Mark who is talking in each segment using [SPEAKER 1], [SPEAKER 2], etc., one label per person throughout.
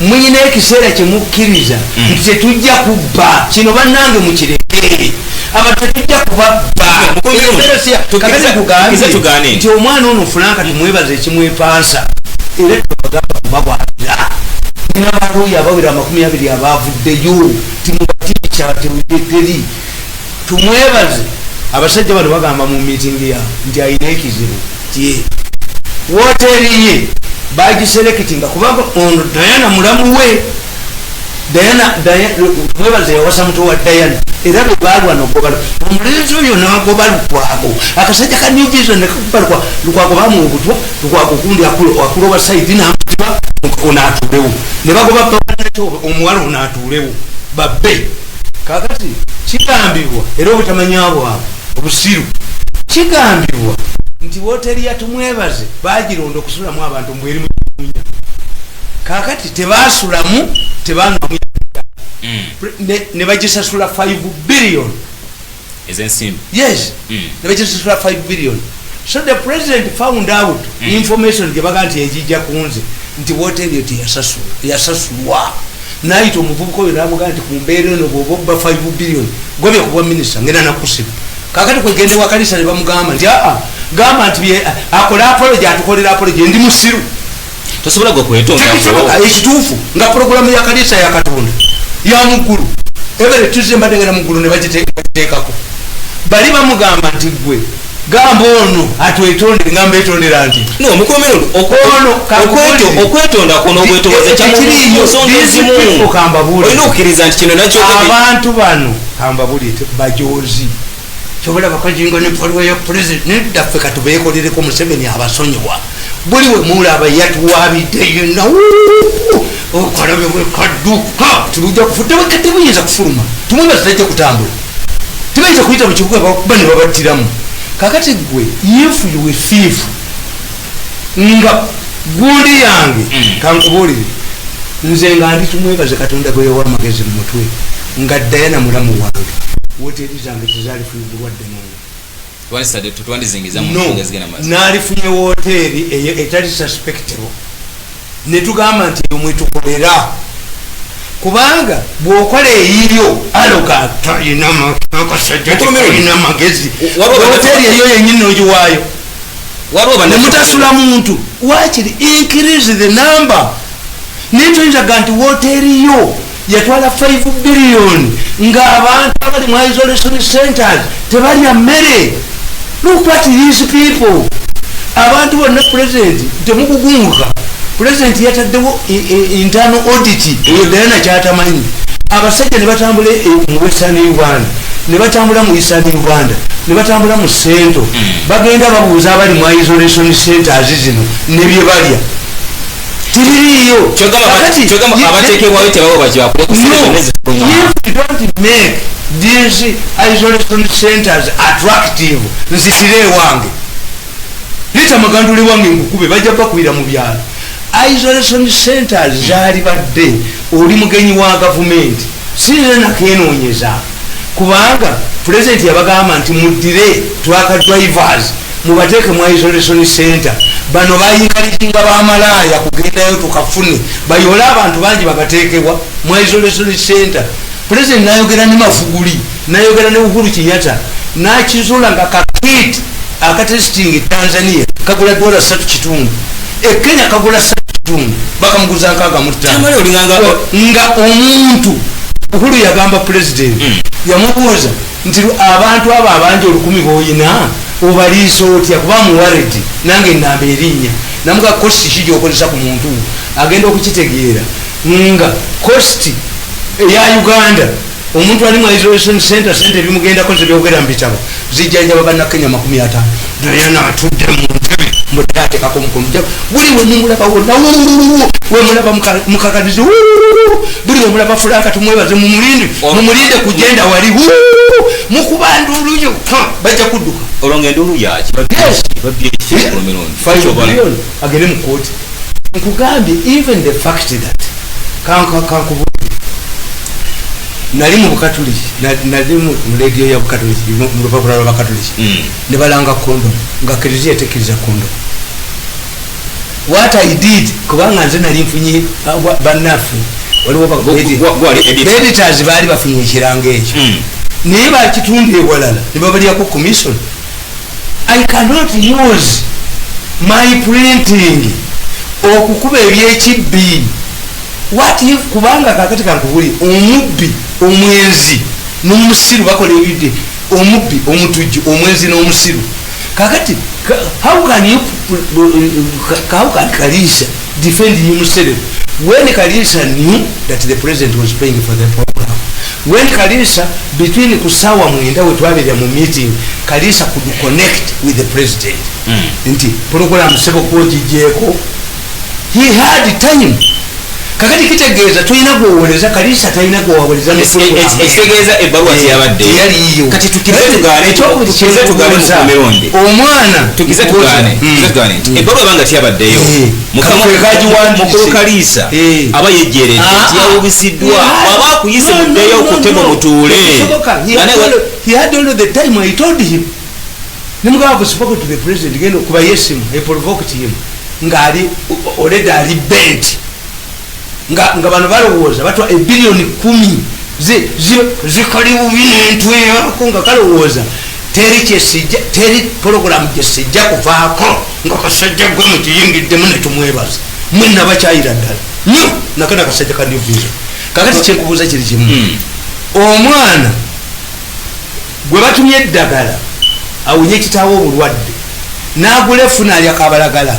[SPEAKER 1] muyina ekiseera kyemukkiriza nti tetujja kubba kino bannange mukireke abantu tetujja kubabba nti omwana ono Franka tumwebaza ekimwepansa era tubagamba kubabwatira nina baluuyi abawera 20 abavuddeyo timubatiikya tewideteri tumwebaze abasajja bano bagamba mu meeting ya nti ayina ekizibu ti woteri ye bagiselekitinga kubanga ono Diana mulamu we Diana mwebaze yawasa muto wa Diana era bebalwa nogobalo omulenzi oyo nagoba Lukwago akasajja ka New Vision nekakubalwa Lukwago bamu obutwa Lukwago kundi akuloba side n'amutiba onatulewo ne bagoba pakanacho omuwala onatulewo babbe kakati kigambibwa era obutamanyabwa obusiru kigambibwa nti woteri yatumwebaze bagironda okusulamu abantu mbweri mu kakati tebasulamu tebangwamu ne bagisasula 5 billion
[SPEAKER 2] ezensimbi
[SPEAKER 1] yes ne bagisasula 5 billion so the president found out information gyebaga nti ejijja kunze nti woteri eti yasasulwa naito omuvubuka oyo namuga nti kumbeera eno bw'oba 5 billion gwebye kuba minisita ngenda nakusiba kakati kwegende wa kanisa ne bamugamba nti gamba nti akola apology atukolera apology ndi musiru
[SPEAKER 2] tosobola gokwetonda
[SPEAKER 1] ekituufu nga programu ya kanisa ya Katonda ya muggulu ebere tuzembadengera muggulu ne bagiteekako bali bamugamba nti gwe gamba ono atwetondere ngamba etondera nti
[SPEAKER 2] no mukomero okwetonda kono obwetowaze kyakiriyo nsonga ezimu
[SPEAKER 1] kamba buli
[SPEAKER 2] olina okukkiriza nti kino nakyo
[SPEAKER 1] abantu bano kamba buli bajozi chobola bakajinga ne polwa ya president ne daffe katubeekolereko Museveni abasonyiwa buli we mulaba yatuwabidde na okalabe we kadduka tuluja kufuta wakati buyinza kufuluma tumwe batajja kutambula tubayinza kuyita mu kibuga bane babattiramu kakati gwe if you will thief nga gundi yange kankubulire nze nga ndi tumwebaze Katonda gwe yawa magezi mu mutwe nga Diana mulamu wange woteri zange tezali fulidwadde
[SPEAKER 2] n'ono tutwandizingiza mu nsonga zigenda mazima
[SPEAKER 1] n'alifunye woteri etali suspectable ne tugamba nti omwetukolera kubanga bw'okola eyiyo aloga talina akasajja talina magezi woteri eyo yennyini n'ogiwaayo ne mutasula muntu wakiri increase the number nitoyinzaga nti woteri yo yatwala 5 billion nga abantu abali mu isolation centers tebalya mmere. Look at these people. Abantu bonna president temukugunguka. President yataddewo internal audit eyo Diana kyatamanyi. Abasajja ne batambula mu Western Uganda, ne batambula mu Eastern Uganda, ne batambula mu Central. Bagenda babuuza abali mu isolation centers zino ne bye balya. Tiriyo
[SPEAKER 2] chogama abateekebwayo tebabo bakibakule
[SPEAKER 1] if you don't make these isolation centers attractive nzitire wange lita maganduli wange nkukube bajja bakwira mu byalo. Isolation centers zali badde oli mugenyi wa government sinze nakenoonyeza kubanga president yabagamba nti muddire twaka drivers mubateeke mu isolation center. Bano bayingalinga bamalaya kugendayo tukafune bayola abantu bangi bagateekebwa mu isolation center. President nayogera ne Mafuguli, nayogera ne Uhuru Kenyatta, nakizula nga kakit akatesting Tanzania kagula $3.5 Kenya kagula $3 bakamuguza nkaga mutano nga omuntu. Uhuru yagamba president yamubuuza nti abantu abo abanje 10 boyina obaliisa otya kuba muwareti nange namba erinnya namuga kosti kijja okozesa ku muntu agenda okukitegeera nga kosti ya Uganda omuntu ali mu isolation center sente bimugenda koze byogera mbitabo zijjanja babanna Kenya 50 Diana atudde mu ntebe mutate kakomkomja buli we mumulaba wonna we mulaba mukakadizo buli we mulaba Franka tumwebaze mu mulinde kugenda wali mukubanduluyo bajja kudduka
[SPEAKER 2] olonge ndulu yaki babyechi promenon
[SPEAKER 1] 5 billion agere mu court nkugambye even the fact that kankubu nali mu Bukatoliki nali mu radio ya Bukatoliki mu rupapuro lwa Bukatoliki ne balanga kondo nga Kiliziya tekiriza kondo what I did kubanga nze nali nfunye bannaffe waliwo editors baali bafunye ekiranga ekyo naye bakitunda ewalala ne babalyako commission. I cannot use my printing okukuba ebyekibbi. What if kubanga kakati kankubuli omubbi omwenzi n'omusiru bakola ebidde omubbi omutujju omwenzi n'omusiru kakati how can Kalisha defend himself when Kalisha knew that the president was paying for the program? When Kalisha between kusawa mwenda wetwabirya mu meeting Kalisha could connect with the president nti program sebo kujijeko he had time. Kakati kitegeeza tulina kuwoleza Kalisha talina kuwoleza
[SPEAKER 2] ekitegeeza ebbaluwa yabadde
[SPEAKER 1] yaliyo
[SPEAKER 2] kati tukize tugane mu mironde
[SPEAKER 1] omwana
[SPEAKER 2] tukize tugane ebbaluwa banga tyabaddeyo mukulu Kalisha aba yejjeredde tiyawubisiddwa waba akuyise muddeyo okutema mutuule.
[SPEAKER 1] He had all the time. I told him nimugaba I've spoken to the president gendo kuba yesimu I provoked him ngali already ali bent nga bano balowooza batwa ebilioni 10 zikali ubintu yako nga kalowooza teri program jesijja kuvaako nga kasajja gwe mukiyingidde mune tumwebaza mwenna bakyayira ddala nyo nakana kasajja kandi visa kakati kyekubuuza kiri kimu omwana gwe batumye eddagala awunye kitaawe obulwadde n'agula efuna alyakabalagala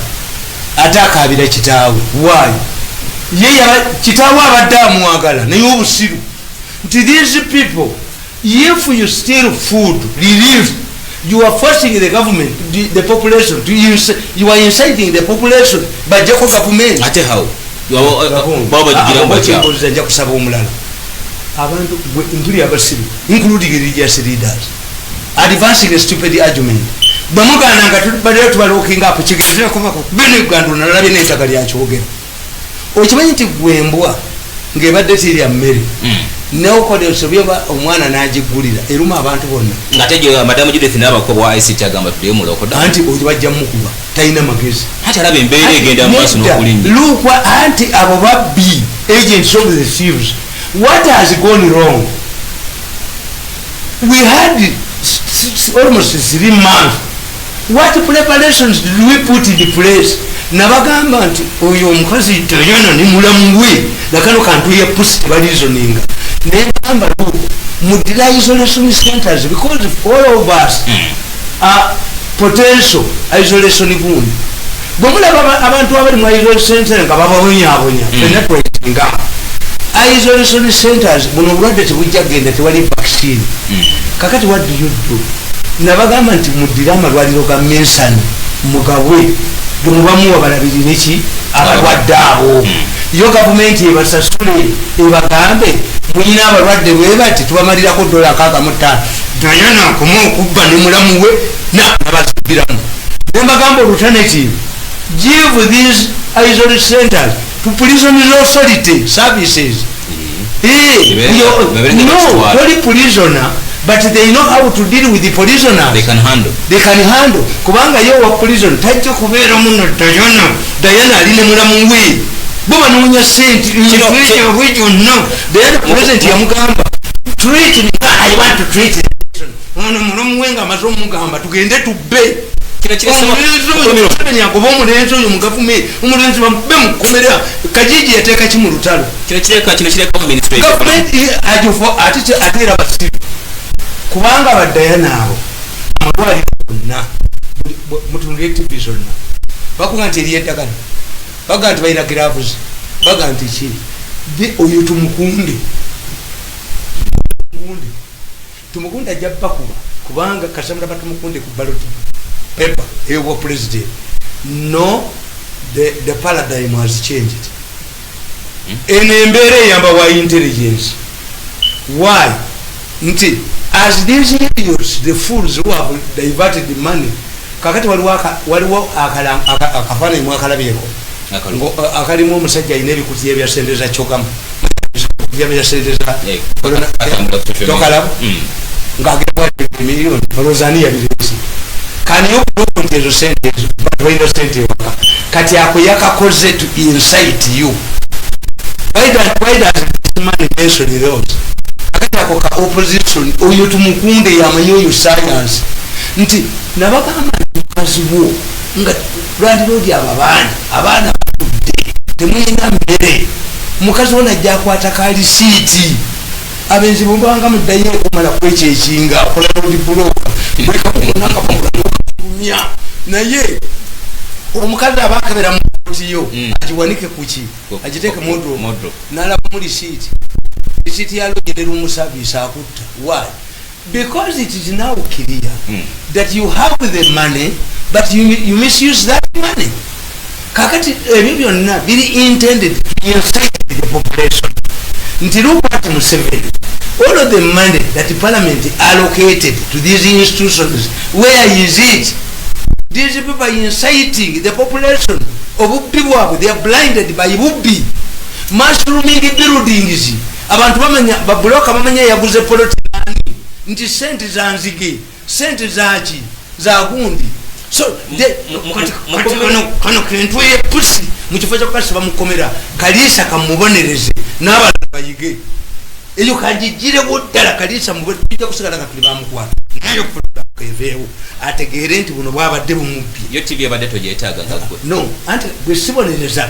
[SPEAKER 1] ate akaabira kitaawe waayo ye kitaawe abadde amwagala naye obusiru nti these people if you steal food relief you are forcing the government the population to use, you are inciting the population bajjako government
[SPEAKER 2] ate how
[SPEAKER 1] nja kusaba omulala abantu mpuli abasiru including religious leaders advancing a stupid argument bamugana nga tubadde tubalookinga apo kigezera kovako bene Uganda nalabye n'ettaka lyakyogera okimanyi nti gwembwa ng'ebadde tirya mmere neokola osobyoba omwana n'agigulira eruma abantu bonna
[SPEAKER 2] ngatejo madamu Judith n'abako bwa ICT agamba tuliyo mulokoda
[SPEAKER 1] anti oyo bajja mukuba talina magezi
[SPEAKER 2] ati alaba embeera egenda mu maaso n'okulinnya
[SPEAKER 1] lukwa anti abo babbi agents of the thieves. What has gone wrong? We had almost 3 months. What preparations did we put in place? Nabagamba nti oyo omukazi tayana ni mulamu gwe nakano kantu ya pusi balizoninga negamba mudira isolation centers because all of us are potential isolation gundi bomulaba abantu abali mu isolation center nga babawonyabonya nga isolation centers buno bulwadde tebujja genda tewali vaccine kakati what do you do? Nabagamba nti mudira amalwaliro ga mensani mugabwe mubamuwa balabiri neki abalwadde abo yo gavumenti ebasasule ebagambe muyina abalwadde bwebati tubamalirako $65 dayana akoma okubba ne mulamu we nabazibiramu nembagamba alternative give these isolation centers to prison authority services. No, only prisoner, but they know how to deal with the prisoners.
[SPEAKER 2] They can handle.
[SPEAKER 1] Kubanga yo wa prison tajja kubeera muno Diana aline mulamu we boba nunya sent inflation region the president yamugamba treat me. I want to treat it ono mulamu we nga mazo mugamba tugende tubbe nyagoba omulenzi oyo mugavume omulenzi bamube mukomera kajiji yateeka kimu lutalo ateera basiru kubanga badayana abo amalwaliro gonna mutundu active zonna bakuga nti eriyo eddagala baga nti balina gloves baga nti ki oyo tumukunde ajja bakuba kubanga kasamula batumukunde ku ballot paper ewa president. No, the paradigm has changed. Embeera eyamba wa intelligence. Why? Nti as these idiots, the fools who have diverted the money, kakati waliwo akafaananyi mwakalabyeko akalimu omusajja alina ebikuti ebya sente za chokamu bya sente za tokalabu ng'agenda miliyoni olozani yabiresi can you prove nti ezo sente ezo batwalina sente ewaka kati ako yakakoze to incite you why does this man mention those akati ako ka opposition oyo tumukunde yamanyi oyo science nti nabagamba mukaziwo nga lwandiroodi abaana batudde temulina mmere mukazi wona ajja akwata kalisiiti abenzi bwebanga muddayo okumala kwekyo ekinga akola roodi buloka bwekakunakamulakumya naye omukazi abakabera mukotiyo agiwanike kuki agiteeke modro nalaba mu lisiiti yalogerera omusaabisi akutta why because it is now clear that you have the money but you misuse that money kakati ebyo byonna biri intended to incite the population nti look at Museveni all of the money that the parliament allocated to these institutions where is it? These people are inciting the population of people. They are blinded by bubbi mushrooming buildings abantu bamanya babloka bamanya yaguze polotani nti sente zanzige sente zachi za gundi so kano kintu ye pusi mukifo kyakasi bamukomera kalisa kamubonereze n'abantu bayige eyo kajijire buddala kalisa mubijja kusigala nga tuli bamukwata nayo kuveewo ategeere nti buno bwabadde bumubbi
[SPEAKER 2] yo TV abadde togyetaaga ngakwe
[SPEAKER 1] no anti bwe sibonereza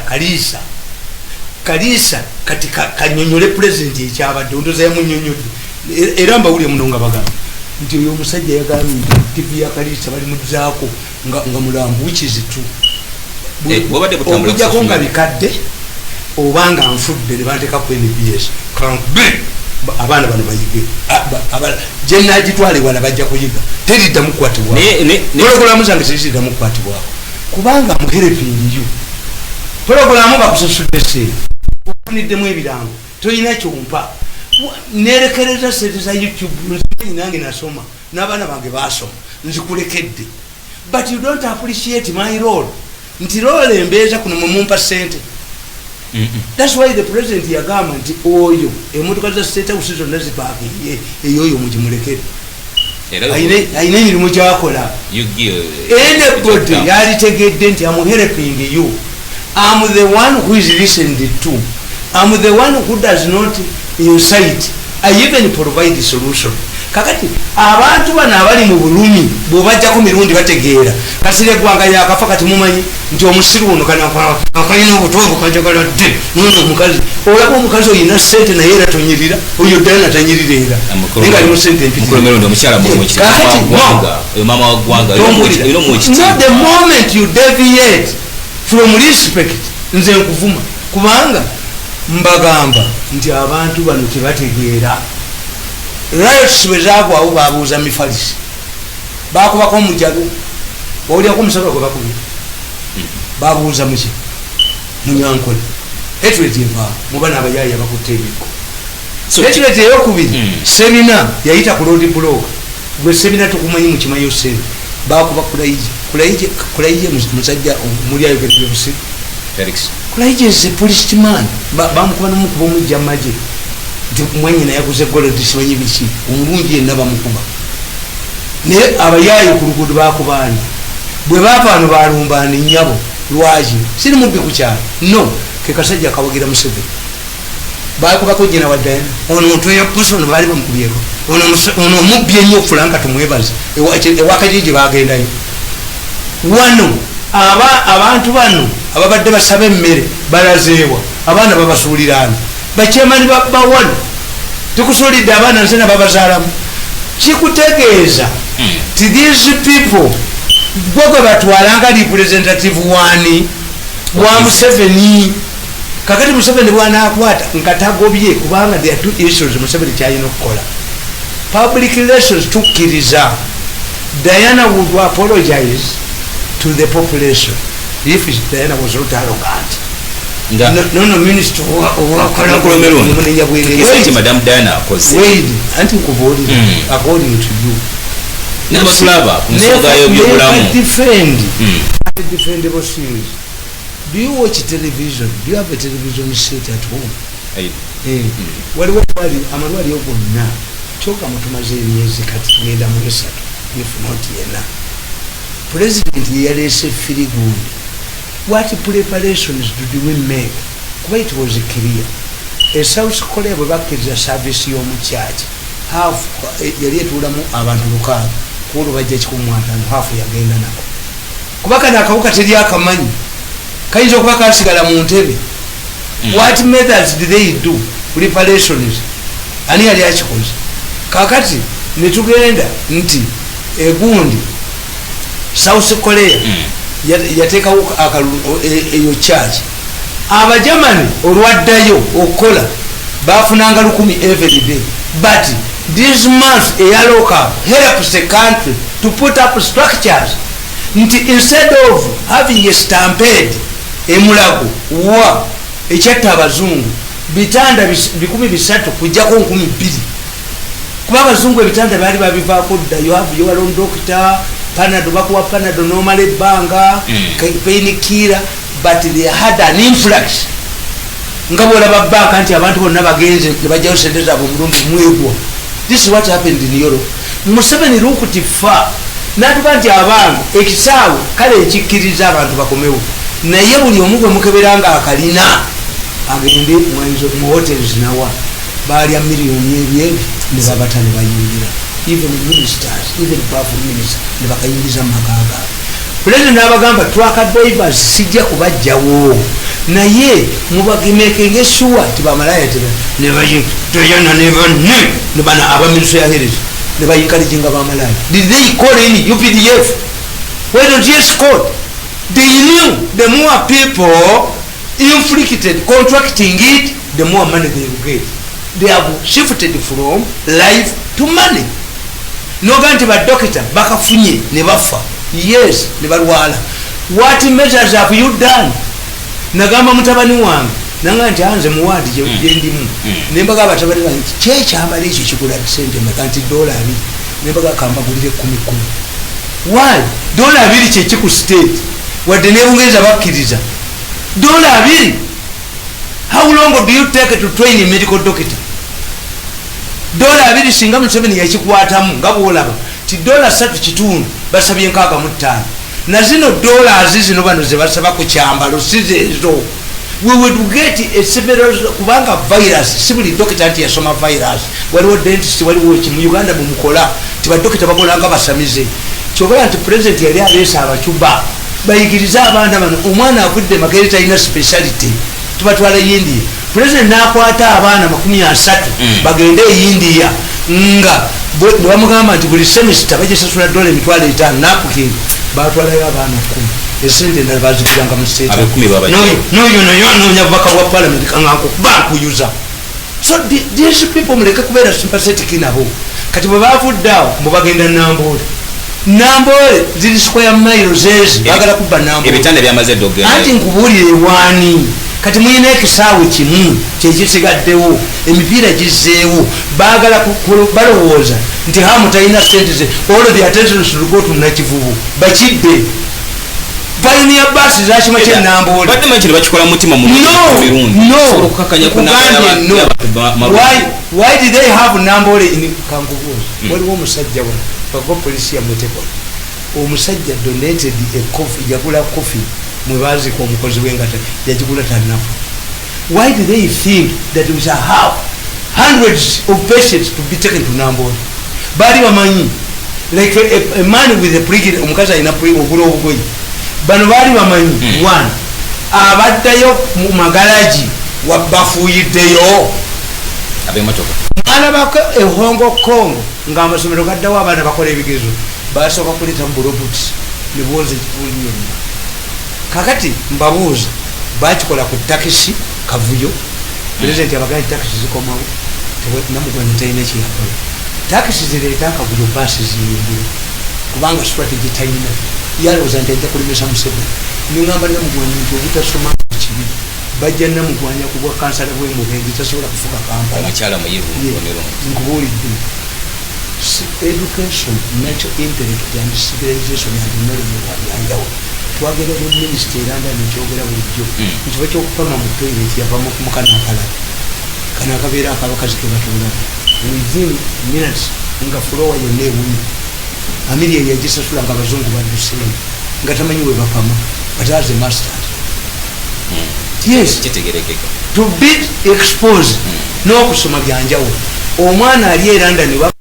[SPEAKER 1] kalisa kati kanyonyole president ekyabadde ondoza yamunyonyodde era mbawulire muno nga bagamba nti oyo omusajja yagambye nti TV ya kalisa bali mudzaako nga mulambu wikizitu okujjako nga bikadde obanga nfudde ne banteeka ku NBS abaana bano bayige gyenagitwale wala bajja kuyiga teridda mukwatibwako pologulamu zange teridda mukwatibwako kubanga muherepingiyo pologulamu bakusasudde seeri ofuniddemu ebirango tolina kyompa nerekereza sente za YouTube nzimanyi nange nasoma n'abaana bange basoma nzikulekedde but you don't appreciate my role nti role embeeza kuno mumumpa sente. That's why the president yagamba nti oyo emotoka za state house zonna zipakinge eyoyo mugimulekere ayina emirimu gyakola anybody yalitegedde nti I'm helping you. I'm the one who is listened to. I'm the one who does not incite. I even provide the solution. Kakati abantu bana abali mu bulumi bw'obajjako mirundi bategeera kasire gwanga yakafa kati mumanyi nti omusiru ono kana akayina obutongo kanjagala dde nono omukazi olaba omukazi oyina sente naye era tonyirira oyo ddala tanyirira era nga alimu sente not the moment you deviate from respect nze nkuvuma kubanga mbagamba nti abantu bano tebategeera riots bwezagwawo babuuza mifalisi bakubako omujago wawulyako omusaka gwe bakubira babuuza muki munyankole etuleti eva mubana abayaya bakutte ebiko etuleti eyokubiri semina yayita ku road block gwe semina tukumanyi mukimayo sente bakuba kulaije musajja muli ayogeredde busi kulaije is a policeman bamukuba nomukuba omujja maje nti mwanyina yaguze gold simanyi biki omulungi yenna bamukuba naye abayaayo ku luguudo bakubani bwe bapaano balumbani nyabo lwaki siri mubbi ku kyalo no ke kasajja kawagira Museveni bakubako jina wadayana ono muntu eyapuso ono baali bamukubyeko ono omubbi ennyo okufula nga tumwebaza ewakajiji bagendayo wano abantu bano ababadde basaba emmere balazeewa abaana babasuulirana bakyemani bawano tukusuulidde abaana nsena babazaalamu kikutegeeza ti these people gwe batwalanga representative wani wa Museveni kakati Museveni bwanakwata nkatagobye kubanga there are two issues Museveni kyalina okukola public relations tukkiriza Diana would apologize to the population if Diana was not arrogant. No minister
[SPEAKER 2] Madam Diana
[SPEAKER 1] wait according to you never defend series. Do you watch television? Do you have a television set at home? Waliwo amalwaliro gonna kyokka mutumaze emyezi kati ngenda mu esatu if not yena president yalese filigood. What preparations did we make? Kuba it was clear. A South Korea bwe bakkiriza service y'omukyaki half yali etuulamu abantu 6 kuolwo bajja 15 half yagenda nako kuba kano akawuka teri akamanyi kayinza okuba kasigala mu ntebe. What methods did they do? Preparations ani yali akikoze kakati netugenda nti egundi South Korea yateekawo eyo church. Abajamani olwaddayo okukola bafunanga 10 every day, but this month eyaloka helps the country to put up structures nti instead of having a stampede emulago wa ekyatta abazungu bitanda 300 kujjako 2,000 kuba abazungu ebitanda baali babivaako dda. You have your own doctor, panado bakuwa panado nomala ebbanga pain killer, but they had an influx. Nga bwolaba banka nti abantu bonna bagenze nebajjayo sente zaabwe omulundi mwegwa. This is what happened in Europe. Museveni lukutifa natuba nti abantu ekisaawe kale ekikkiriza abantu bakomewo, naye buli omu gwe mukeberanga akalina agende mu hotels nawa balya miliyoni ebyebi ne babata ne bayingira. Even ministers, even powerful ministers ne bakayingiza mu maka gaabwe. President abagamba twaka drivers sijja kubajjawo, naye mubagimekinge sure tibamalaya toyana ne bana abaminisitule ya heritage ne bayikalijinga bamalaya. Did they call in UPDF? Why don't you escort? They knew the more people inflicted contracting it, the more money they will get. They have shifted from life to money. Noga nti badokita bakafunye ne bafa. Yes, ne balwala. What measures have you done? Nagamba mutabani wange nanga nti anze muwadi je ndimu. Nembaga batabani bange checha amali ekyo kigula sente makanti $2. Nembaga kamba bulire 10. Why? $2 kye kiku state. Wadde nebungeza bakkiriza. $2. How long do you take to train a medical doctor? $2 singa Museveni yakikwatamu nga bwolaba ti $3.5 basabye 65 na zino dollars zino bano ze basaba ku kyambalo sizezo. We would get a similar kubanga virus sibuli doctor anti yasoma virus waliwo dentist waliwo ki mu Uganda bumukola ti ba doctor bakola nga basamize kyobala nti president yali alesa abachuba bayigiriza abana bano omwana akudde makereta ina speciality tubatwala yindi. President nakwata abana 30 bagende India nga bamugamba nti buli semester bajesasula $5 nakuke batwalayo abana 10 esente ndala bazikiranga mu state no nyabaka wa parliament kanganko bakuyuza. So these people muleke kubeera sympathetic nabo kati bwe bavuddawo mubagenda Nambole zili square miles ezi bagala kubba Nambole
[SPEAKER 2] ebitanda byamaze dogera
[SPEAKER 1] anti nkubulire wani kati muyina ekisaawe kimu kyekisigaddewo emipiira gizeewo bagala balowooza nti hamu talina sente ze all the attention should go to Nakivubu bakidde pioneer bus zakima kye Nambole
[SPEAKER 2] badde makiri bakikola mutima mu
[SPEAKER 1] no okukakanya ku why did they have Nambole in Kankubuzi? Waliwo omusajja wa bako polisi yamutekwa omusajja donated a coffee yagula coffee mwebazi kwa mukozi wengata yajigula tanafu. Why do they think that we shall have hundreds of patients to be taken to Nambole? Bali bamanyi like a man with a prigid omukazi ina pri ogulo obugoyi bano bali bamanyi one abaddayo mu magalaji wabafuyideyo
[SPEAKER 2] abemotoka
[SPEAKER 1] alabako e Hong Kong nga amasomero gaddawo abaana bakola ebigezo basooka kuleta mu robots ne boze kikuliyo. Kakati mbabuuza bakikola ku takisi kavuyo president abagani takisi zikomawo namugwanya talina kyeyakola. Takisi zireeta akavuyo basi ziyingira kubanga strategy talina yalowooza nti ajja kulemesa Museveni. Ningamba namugwanya nti obutasoma kibi bajja namugwanya ku bwa kansala bw'emubengi tasobola kufuga Kampala
[SPEAKER 2] omukyala muyivu
[SPEAKER 1] nkubuulidde. Education, natural intellect and civilization and knowledge yanjawo twagera ku minisita eranda nekyogera bulijjo ekiba kyokupama mu toilet yavamu mukana akala kana akabeera akabakazi ke batuulako within minutes nga fulowa yonna ewunya amiri yagisasula nga abazungu badduseeyo nga tamanyi we bapama but as a masters. Yes, to be exposed n'okusoma byanjawulo. Omwana ali e London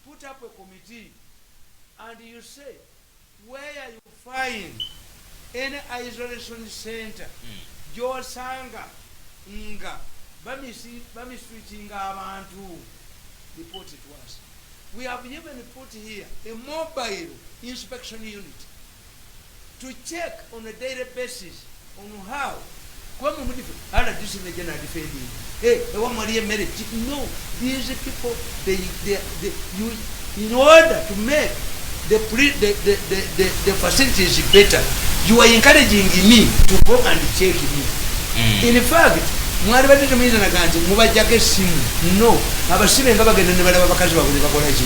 [SPEAKER 1] put up a committee and you say where you find any isolation center gyosanga nga bamiswitchinga abantu, report it to us. We have even put here a mobile inspection unit to check on a daily basis on how no, these people you, in order to make the facilities better, you are encouraging me to go and check me. In fact, mwari batatumiza nakanti mubajjako essimu no abasibe nga bagenda ne balaba bakazi babuli bakola ki.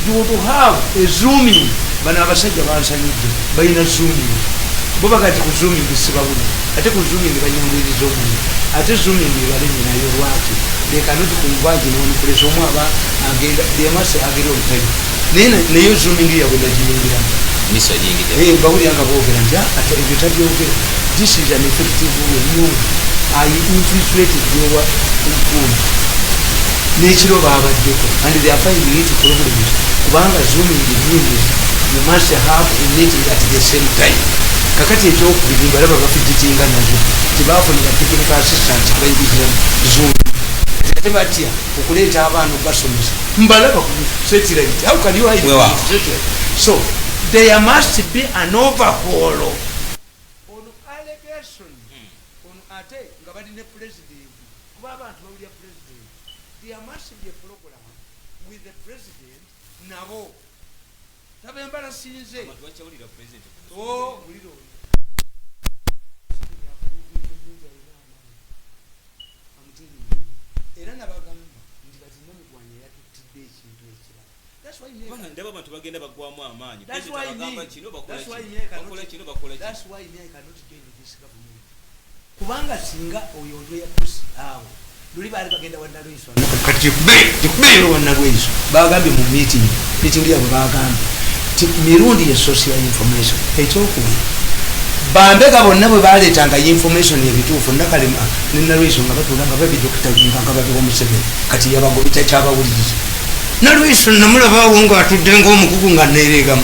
[SPEAKER 1] You want to have a zooming. Bano abasajja bansanyudde balina zooming bo bagati ku zooming sibabuli ate ku zooming banyangwiriza omuntu ate zooming balimi nayo lwaki they cannot converge on pressure omwaba agenda they must agree on time nayo zooming yabwe ndagiyingira
[SPEAKER 2] miso nyingi
[SPEAKER 1] bawuli anga boogera nti ate ebyo tabyogera. This is an effective way. I infiltrated your phone. Nature of our people, and they are finding it problems. Kubanga zooming the news, you must have a meeting at the same time. Kakati ejo kubimba laba bafijitinga nazo. Tibafuna technical assistance by Zoom. Tebatia okuleta abantu basomesa. Mbalaba ku satellite. How can you hide it? So there must be an overhaul on allegation. Ate ngabadi ne president kuba abantu bawulya president, there must be a program with the president nabo tabembala sinze
[SPEAKER 2] abantu bachawulira president
[SPEAKER 1] muliro era nabagamba ndi bazina mugwanya yatutidde ekintu ekirala. That's why
[SPEAKER 2] ndaba abantu bagenda bagwamu amaanyi.
[SPEAKER 1] That's why
[SPEAKER 2] bagamba kino bakola kino.
[SPEAKER 1] That's why I cannot join this government. Kubanga singa oyo ndo ya pusi awo luli bali bagenda wanda lwiso kati kubero wanda lwiso bagambye mu meeting yabo bagambye mirundi ya social information ekyokuba bambega bonna bwe baleetanga information ebituufu nakalema nina lwiso nga batulanga babi dokita nga babi omusebe kati yabago kyabawuliriza nalwiso namulabawo nga atudde ng'omukugu nga neereegamu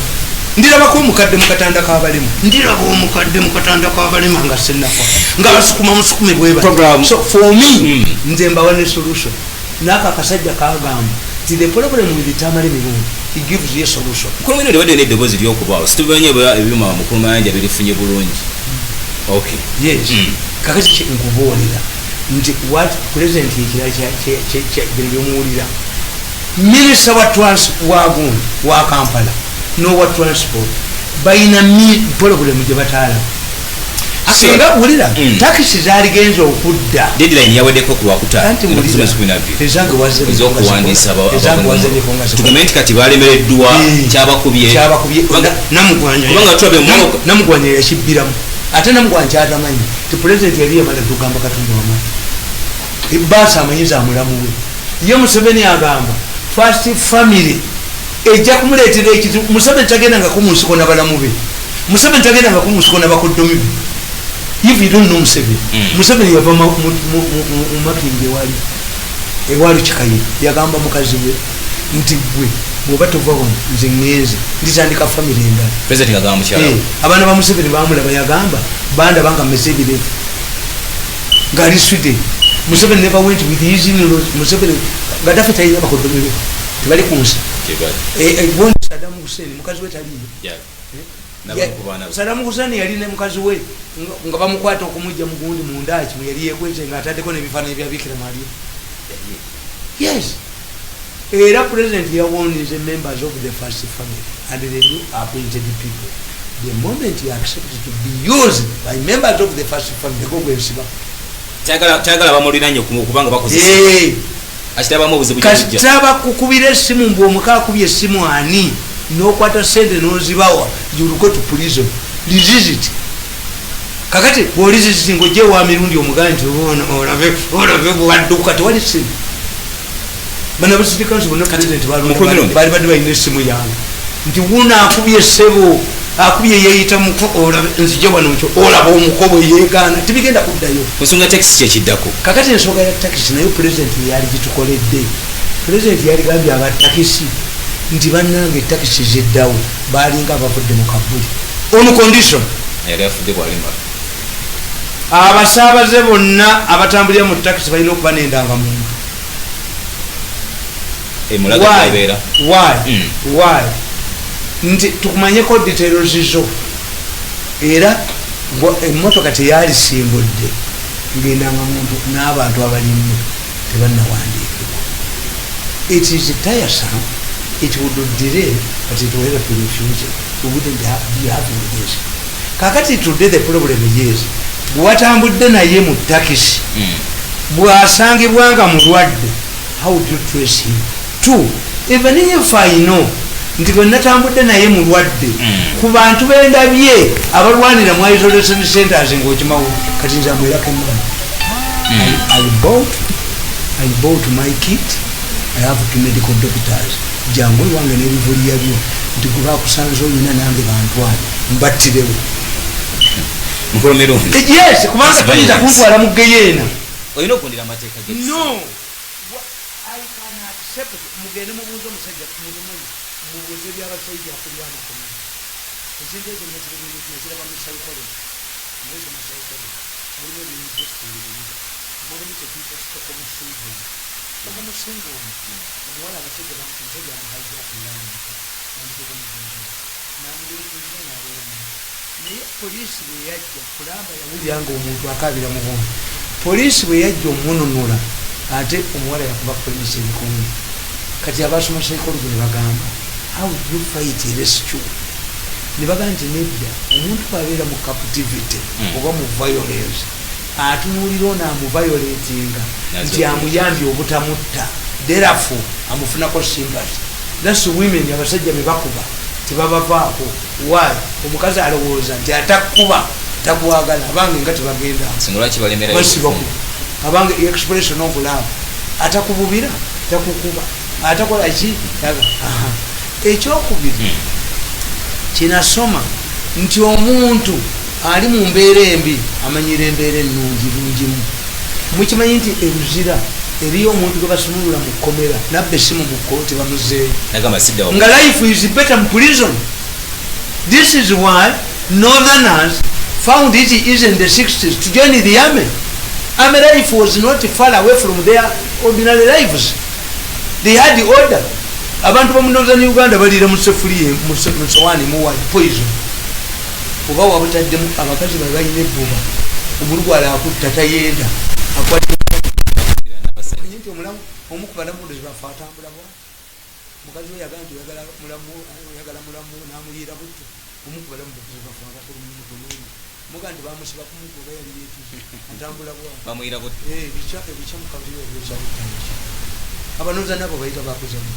[SPEAKER 1] ndirabako omukadde mukatanda kabalimu ndiraba omukadde mukatanda kabalimu nga sennafa nga basukuma musukume bweba. So for me nze mbawa ne solution naka kasajja kagamba ti the problem with the tamale mirundi he gives you a solution.
[SPEAKER 2] Mukulu wino debade ne deposit ly'okubaawo situbanye ebyuma mukulu mayanja birifunye bulungi. Okay.
[SPEAKER 1] Yes. Kakati kye nkubuulira nti what president ekira byomuwulira minister wa transport wa Kampala no wa transport bayina problem gye bataala singa bulira takisi zaligenza okudda
[SPEAKER 2] deadline yaweddeko ku Lwakutaano
[SPEAKER 1] ezange
[SPEAKER 2] wazeokuwandiisa tugambe nti kati balemereddwa kyabakubye kubanga
[SPEAKER 1] namugwanya yakibbiramu ate namugwanya kyatamanyi ti pulezidenti yali yamala tugamba Katumba wamanyi baasa amanyiza amulamu we ye Museveni agamba first family ejja kumuleetera ekizibu. Museveni tagendangako mu nsiko n'abalamu be, Museveni tagendangako mu nsiko n'abakoddomi be. If you don't know Museveni, Museveni yava mu Makingi ewali Kikayi yagamba mukazi we nti gwe bw'oba tova wano nze ŋŋenze nditandika family endala.
[SPEAKER 2] President agamba mukyala
[SPEAKER 1] abaana ba Museveni bamulaba yagamba bandaba nga mmeze ebirevu ng'ali Sweden. Museveni never went with his in-laws. Museveni Gaddafi talina bakoddomi be tebali ku nsi. Bondi Saddam Hussein mukazi we taliyo. Saddam Hussein yali ne mukazi we nga bamukwata okumujja mu gundi mu ndaaki mwe yali yekwese ng'ataddeko n'ebifaananyi bya Bikira Maria. Yes. Era president warned the members of the first family and the new appointed people. The moment you accept to be used by members of the first family, go go and see.
[SPEAKER 2] Kyagala bamuliranye kubanga bakozesa akitabamu obuzibu
[SPEAKER 1] kataba kukubira essimu mbu omuka akubye essimu ani n'okwata sente n'ozibawa you go to prison. Resist. Kakati bw'olizizi ng'ojje wa mirundi omugane nti olabe bwadduka tewali ssimu. Bana busirikale bonna president bali badde balina essimu yange nti wuno akubye ssebo akubye yeeyita muko olabe nzije wano nkyo olaba omukobo yeegaana tibigenda kuddayo
[SPEAKER 2] ku nsonga taxi kyekiddako.
[SPEAKER 1] Kakati ensonga ya taxi nayo president yali gitukoledde. President yali gambye abatakisi nti bannange taxi ziddawo balinga abavudde mu kabuli on condition
[SPEAKER 2] yali afudde bwalimba
[SPEAKER 1] abasaabaze bonna abatambulira mu taxi balina okuba n'endangamuntu. Why? Nti tukumanyeko details zo era emmotoka teyali simbudde ngendanga muntu n'abantu abalimu tebannawandiikibwa. It is tiresome, it would delay, but it will help in the future. We wouldn't be having this. Kakati today the problem is bw'atambudde naye mu takisi bw'asangibwanga mulwadde, how would you trace him? Two, even if I know nti bwe natambudde naye mulwadde ku bantu b'endabye abalwanira mu isolation centers ng'okimawo kati nze amwerako emmali. I bought my kit. I have two medical doctors. Jangu wange n'ebivulya byo nti gwe bakusanze olina nange bantwale mbattirewo. Yes, kubanga toyinza kuntwala mu geyeena.
[SPEAKER 2] Olina okundira amateeka ge.
[SPEAKER 1] No. I can accept mugende mubuuza omusajja mubuuze by'abasajja akulira amakono. Ekintu ekyo nekiraba mu psychology. Mwezi mu psychology. Mulimu ebintu mulimu tekiiko sitoko musingo. Sitoko musingo omuwala abasajja bamusajja amuhajja akulira namutuka mugundu. Namuleetera n'abeera naye poliisi bwe yajja kulamba yawulyanga omuntu akaabira mu buntu. Poliisi bwe yajja omununula ate omuwala yakuba poliisi ebikungu. Kati abasoma psychology ne bagamba how do you fight rescue? Ne bagamba nti nedda omuntu abeera mu captivity oba mu violence atunuulira ono amuvioletinga nti amuyambye obutamutta therefore amufunako sympathy. That's women abasajja be bakuba tebabavaako. Why? Omukazi alowooza nti atakuba takwagala abange nga tebagenda abange expression of love atakububira takukuba atakola ki ekyokubiri kinasoma nti omuntu ali mu mbeera embi amanyira embeera ennungi lungimu. Mukimanyi nti eruzira eriyo omuntu gwe basumulula mu kkomera nabba essimu mu kkooti bamuzeeyo nga life is better mu prison. This is why northerners found it easy in the 60s to join the army. Army life was not far away from their ordinary lives. They had the order. Abantu ba northern Uganda balira mu sefuliye mu sowani mu white poison. Oba wabutaddemu abakazi balina ebbuba omulwala akutta tayenda akwata nti omulamu omukubalamu bafa atambula bwa mukazi we yagamba nti oyagala mulamu n'amuliira butto omukubalamu bafa akakulu mu mugandi bamusiba kumugoba yali yetuze atambula bwa
[SPEAKER 2] bamuyira ko
[SPEAKER 1] bicha mukabuliro byoza bitaniki abanoza nabo bayita bakuzamu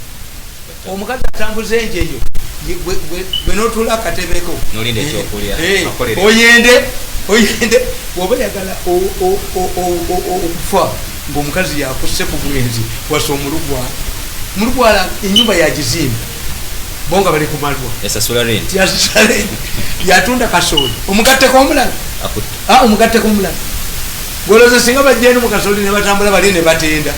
[SPEAKER 1] omukazi atambuze enjeyo bwe notula akatebeko
[SPEAKER 2] nolinde ekyokulya
[SPEAKER 1] oyende oba yagala okufa ng'omukazi yakusse ku bwenzi wasa omulugwala enyumba yagizimba bonga bali kumalwa
[SPEAKER 2] yasasula rent
[SPEAKER 1] yatunda kasooli omugatteko omulala omugatteko omulala goloza singa bajjeno mukasooli ne batambula bali ne batenda.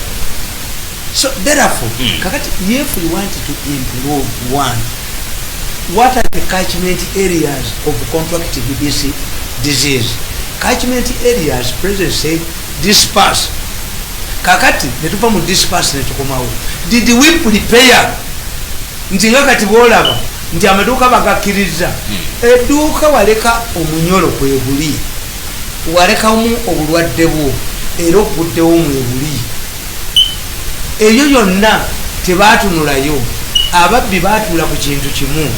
[SPEAKER 1] So therefore kakati if we want to improve one, what are the catchment areas of contracting this disease? Catchment areas president said disperse. Kakati netupa mu disperse netukomawo. Did we prepare? Nti nga kati bolaba nti amaduuka bagakkiriza edduuka waleka omunyolo kwebuli walekamu obulwadde bwo era okuguddewo mwebuli eyo yonna tebatunulayo ababbi batuula ku kintu kimu.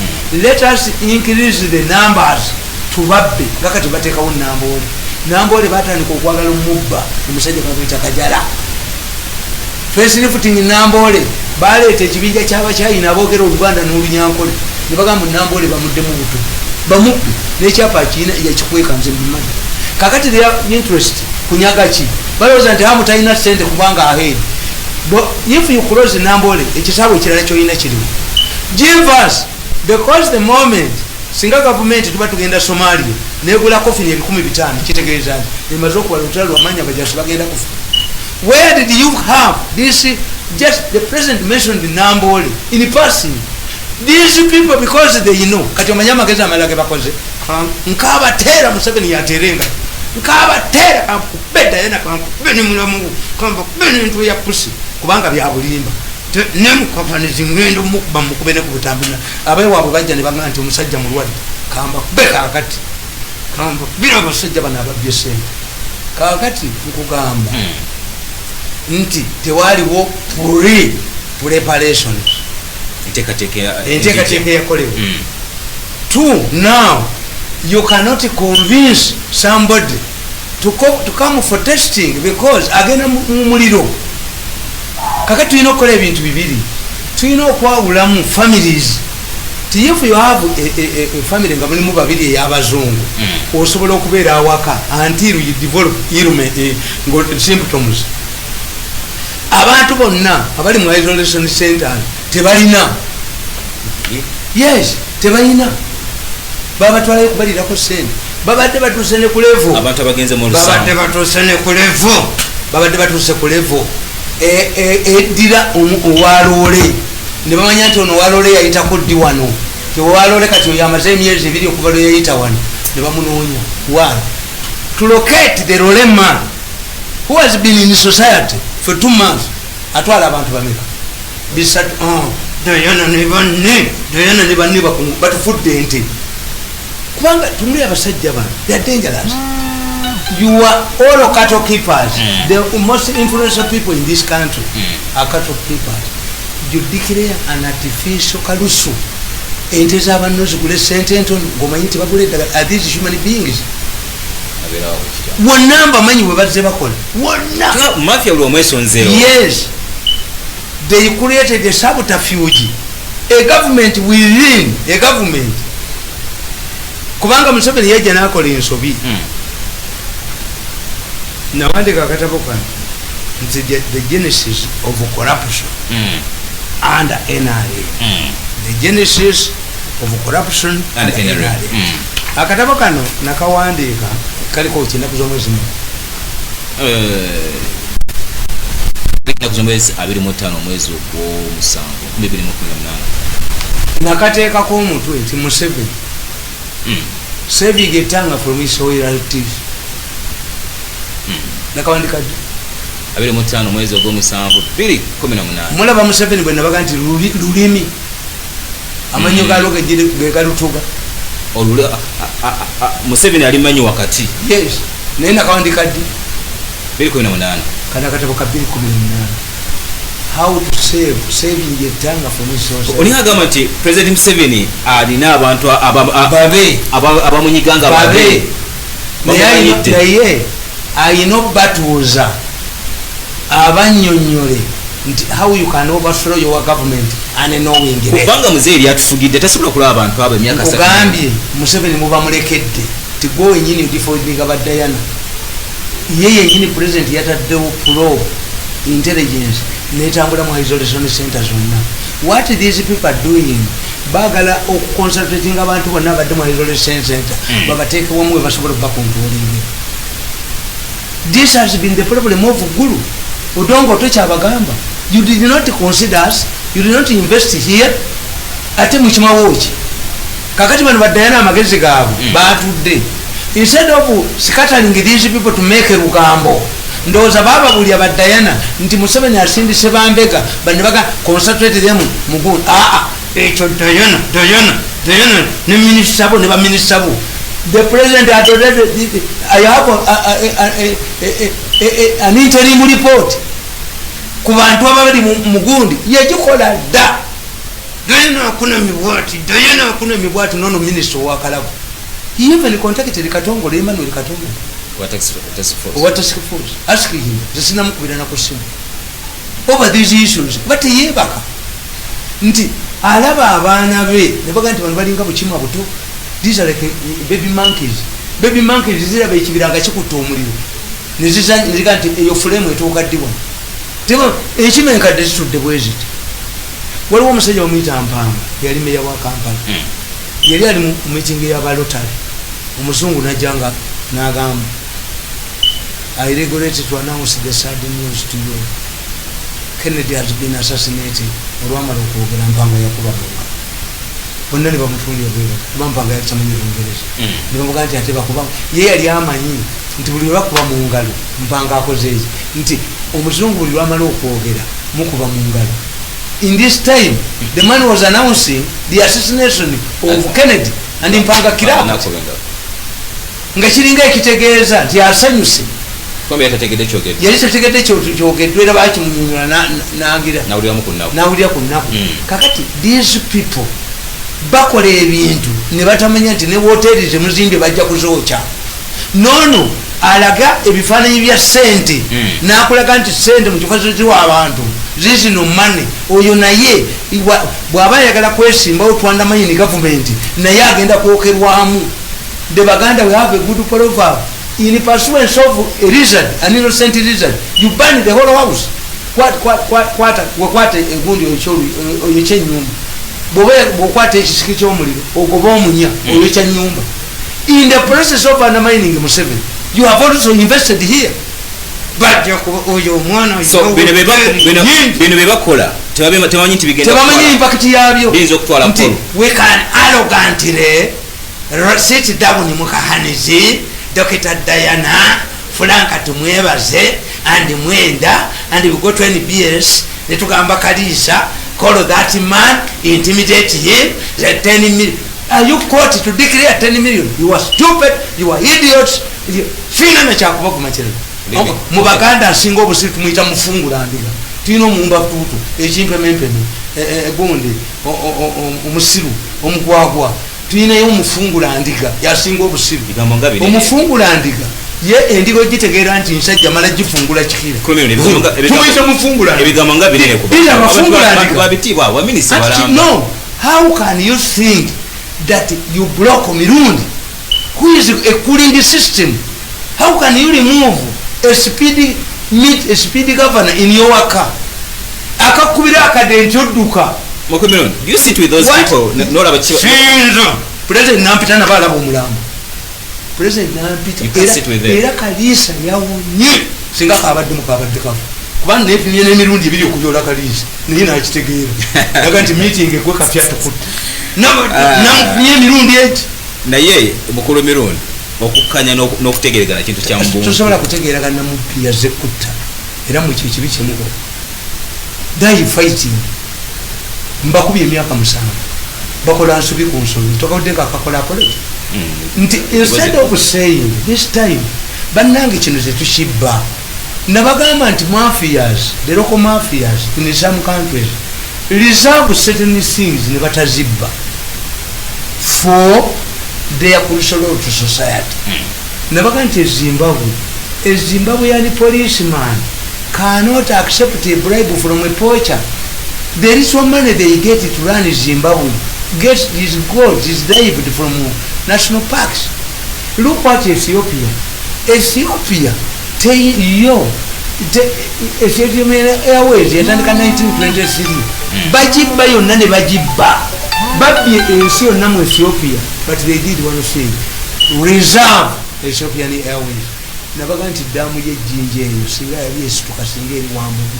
[SPEAKER 1] Let us increase the numbers tubabbe nga kati bateekawo namboole batandika okwagala omubba omusajja bamwita Kajala facelifting namboole baleeta ekibinja ky'abakyayina aboogera Oluganda n'Olunyankole ne bagamba namboole bamuddemu buto bamubbi n'ekyapa kiina yakikweka nze mumanyi kakati their interest kunyaga ki balowooza nti hamu talina ssente kubanga aheeri. But if you close namboole ekisaawe ekirala kyolina kiriwo give us because the moment singa gavumenti tuba tugenda Somalia negula kofini 15,000 kitegeeza emaze okuba lutalo lwamanya bajasi bagenda kufa. Where did you have this? Just the president mentioned namboole in passing. These people because they know kati omanya amagezi amalage bakoze nkabatera Museveni yaterenga nkabatera kankubedda yena kankubeni mulamu kankubeni ntu ya pusi kubanga bya bulimba nemukafani zingendo mukuba mukubene ku butambula abaye wabwe bajja ne bagamba nti omusajja mulwadde kamba kubeka akati kamba bira basajja bana ababyese kakati nkugamba nti tewaliwo preparations enteekateeka yakolewa. Two, now you cannot convince somebody to come for testing because agenda mu muliro. Kakati tulina okukola ebintu bibiri, tulina okwawulamu families. If you have a family nga mulimu babiri ey'abazungu osobola okubeera awaka until you develop symptoms. Abantu bonna abali mu isolation center tebalina, yes tebalina, babatwalayo kubalirako sente babadde batuuse ne ku level
[SPEAKER 2] abantu abagenze mu
[SPEAKER 1] babadde batuuse ne ku level babadde batuuse ku level eddira owaloole ne bamanya nti ono owaloole yayitako ddi wano tewaloole kati oyo amaze emyezi 2 okuva lwe yayita wano ne bamunoonya why to locate the Lole man who has been in society for 2 months atwala abantu bameka bisatu Diana ne banne batufudde ente kubanga tumuli abasajja bano they are dangerous. You are all cattle keepers. The most influential people in this country are cattle keepers. You declare an artificial kalusu ente z'abantu zigule sente ntono ng'omanyi nti bagula eddagala. Are these human beings? Wonna mbamanyi bwe bazze bakola wonna
[SPEAKER 2] mafia buli omwesonzeewo.
[SPEAKER 1] Yes, they created a subterfuge, a government within a government. Kubanga Museveni yajja n'akola ensobi nawandika akatabo kano nti the genesis of corruption under NRA. The genesis of corruption under NRA. Akatabo kano nakawandiika kaliko eky'ennaku z'omwezi
[SPEAKER 2] ennaku z'omwezi 25 omwezi ogw'omusanvu 2018
[SPEAKER 1] nakateekako omutwe nti Museveni saving a tongue from his royalties. Nakawandika
[SPEAKER 2] 25 omwezi ogw'omusanvu 2018
[SPEAKER 1] mulaba Museveni bwe nabaga nti lulimi amanyo galo gegalutuga
[SPEAKER 2] Museveni ali manyi wakati.
[SPEAKER 1] Yes, naye nakawandika ddi
[SPEAKER 2] 2018
[SPEAKER 1] kana katabo ka 2018 how to saving a tongue from his source.
[SPEAKER 2] Oli agamba nti President Museveni alina abantu abamunyiganga
[SPEAKER 1] babe naye ayina okubatuuza abannyonnyole nti how you can overthrow your government and knowing it.
[SPEAKER 2] Kubanga muzeeri yatufugidde tasobola okulaba abantu abo emyaka 3.
[SPEAKER 1] Kugambye Museveni muba mulekedde tigo wenyini udifodinga badayana ye yenyini president yataddewo pro intelligence netambula mu isolation center zonna. What these people are doing bagala okuconcentrating abantu bonna abadde mu isolation center babateeke wamu we basobola okubakontrolinga. This has been the problem of Gulu. Odongo tokyabagamba you did not consider us, you did not invest here. Ate mukimawoki kakati bano badayana amagezi gaabwe batudde instead of scattering these people to make a rugambo ndoza baba buli abadayana nti Museveni asindise bambega bane baga concentrate them mugu ekyo dayana ne minister bo ne ba minister bo. The president had already I have an interim report ku bantu abali mugundi yagikola da dayana hakuna mibwati nono minister wa Kalabu. He even contacted Katongo, Emmanuel Katongo. What task force? Asking him, Zina Mukubina Kusim. Over these issues, but he baka. Nti, Alaba Abana Bay, the Baganti and Badinga Chima Butu, these are like baby monkeys. Baby monkeys is a baby Gachutomuri. Nizizan Niganti, your flame with Okadiwan. Timo, Echimenka district the way it. What woman say your meet and palm, Yarimea Kampani. Yali ali mu meeting y'abalotale omuzungu najanga n'agamba I regret to announce the sad news to you. Kennedy has been assassinated. Olwamala okwogera mpanga yakuba bonga bonna ne bamutuulira bwera mpanga yakimanyi Lungereza ne bamuga nti ate bakuba ye yali amanyi nti buli lwakuba mu ngalo mpanga akoze eki nti omuzungu buli lwamala okwogera mukuba mu ngalo. In this time, the man was announcing the assassination of Kennedy and mpanga kiraba nga kiringa ekitegeeza nti asanyuse yali tategedde kyogeddwa era bakimunyonyola nawulira ku nnaku. Kakati these people bakola ebintu ne batamanya nti ne woteri zemuzimbye bajja kuzookya. Nono alaga ebifaananyi bya ssente n'akulaga nti ssente mu kifo ziwa abantu zizino money. Oyo naye bw'aba ayagala kwesimbawo twandamanyi ni gavumenti naye agenda kwokerwamu. The Baganda we have a good proverb. In pursuance of a lizard, an innocent lizard, you burn the whole house. Kwata egundi oyokya ennyumba bw'okwata ekisiki ky'omuliro ogoba omunya oyokya nnyumba. In the process of undermining Museveni, you have also invested here. But oyo omwana
[SPEAKER 2] so bino bebakola tebamanyi nti bigenda
[SPEAKER 1] tebamanyi impact yabyo.
[SPEAKER 2] We
[SPEAKER 1] can arrogantly sit down mukahanizi Dr. Diana Franka tumwebaze and mwenda and we go to NBS netugamba Kalisa call that man, intimidate him, the 10 million. Are you caught to declare 10 million? You are stupid, you are idiots. Fina na chakuba kumachela. Mubaganda singo obusiru tumuita mufungula andiga. Tino mumba tutu, echimpe mempeme, egonde, omusiru, omugwagwa. Tuina yo mufungula andiga, ya singo obusiru. Omufungula andiga. Ye endigo gitegera nti nsajja mala gifungula kikira. Tumuita mufungula.
[SPEAKER 2] Ebigamanga binene kuba.
[SPEAKER 1] Bila mufungula andiga.
[SPEAKER 2] Babitibwa wa minister balamba.
[SPEAKER 1] No, how can you think that you block Mirundi, who is a cooling system? How can you remove a speedy governor in your car? Akakubira akadenchoduka.
[SPEAKER 2] Mokomiron, you sit with those people. No,
[SPEAKER 1] President Nampita na bala bomulamba. President Nampita.
[SPEAKER 2] You can sit with them.
[SPEAKER 1] Era Kalisa yawunye singa kabadde mukabadde kafu. Kubanga nepimye n'emirundi ebiri okubyola Kalisa. Naye nakitegeera. Yaga nti meeting ekwe kafya tukutte. Namupimye emirundi eti. Naye
[SPEAKER 2] mukulu mirundi okukanya n'okutegeeragana kintu kya mbungu.
[SPEAKER 1] Tosobola kutegeeragana namupya zekutta. Era mu kyo kibi kimuko. They fighting. Mbakubye emyaka 7. Bakola nsubi ku nsobi. Tokaudeka akakola apology. Instead of saying this time bannange kino zetushibba nabagamba nti mafias, the local mafias in some countries reserve certain things ne batazibba for their crucial to society. nabaga nti Zimbabwe yani policeman cannot accept a bribe from a poacher. There is some money they get to run Zimbabwe. Get his gold is derived from national parks. Look what Ethiopia Ethiopian Airways yatandika 1923 bajibba yonna ne bajibba babbye ensi yonna mu Ethiopia, but they did one thing, reserve Ethiopian Airways. Nabaga nti ddamu y'ejjinja eyo singa yali esituka singa eri wambugu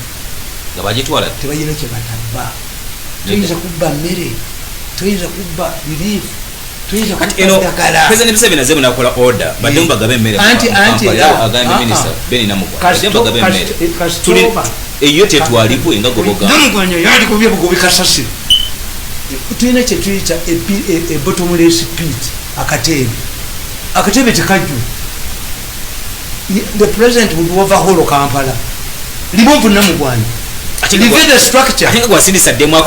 [SPEAKER 2] nga bagitwala
[SPEAKER 1] tebalina kye batabba. Toyinza kubba mmere, toyinza kubba biriifu, toyinza kubba ddagala.
[SPEAKER 2] President Museveni azze munakola order badde mubagabe emmere agambe minisita Beni Namugwa badde mubagabe emmere tuli eyo tetwalipo enga goboga
[SPEAKER 1] Namugwanya yali kubye bugobi kasasiro. Tulina kye tuyita a bottomless pit, akatebe tekajju. The president would overhaul Kampala. Remove Namugwanya. Leave the structure.
[SPEAKER 2] I think was in the demo.
[SPEAKER 1] No, I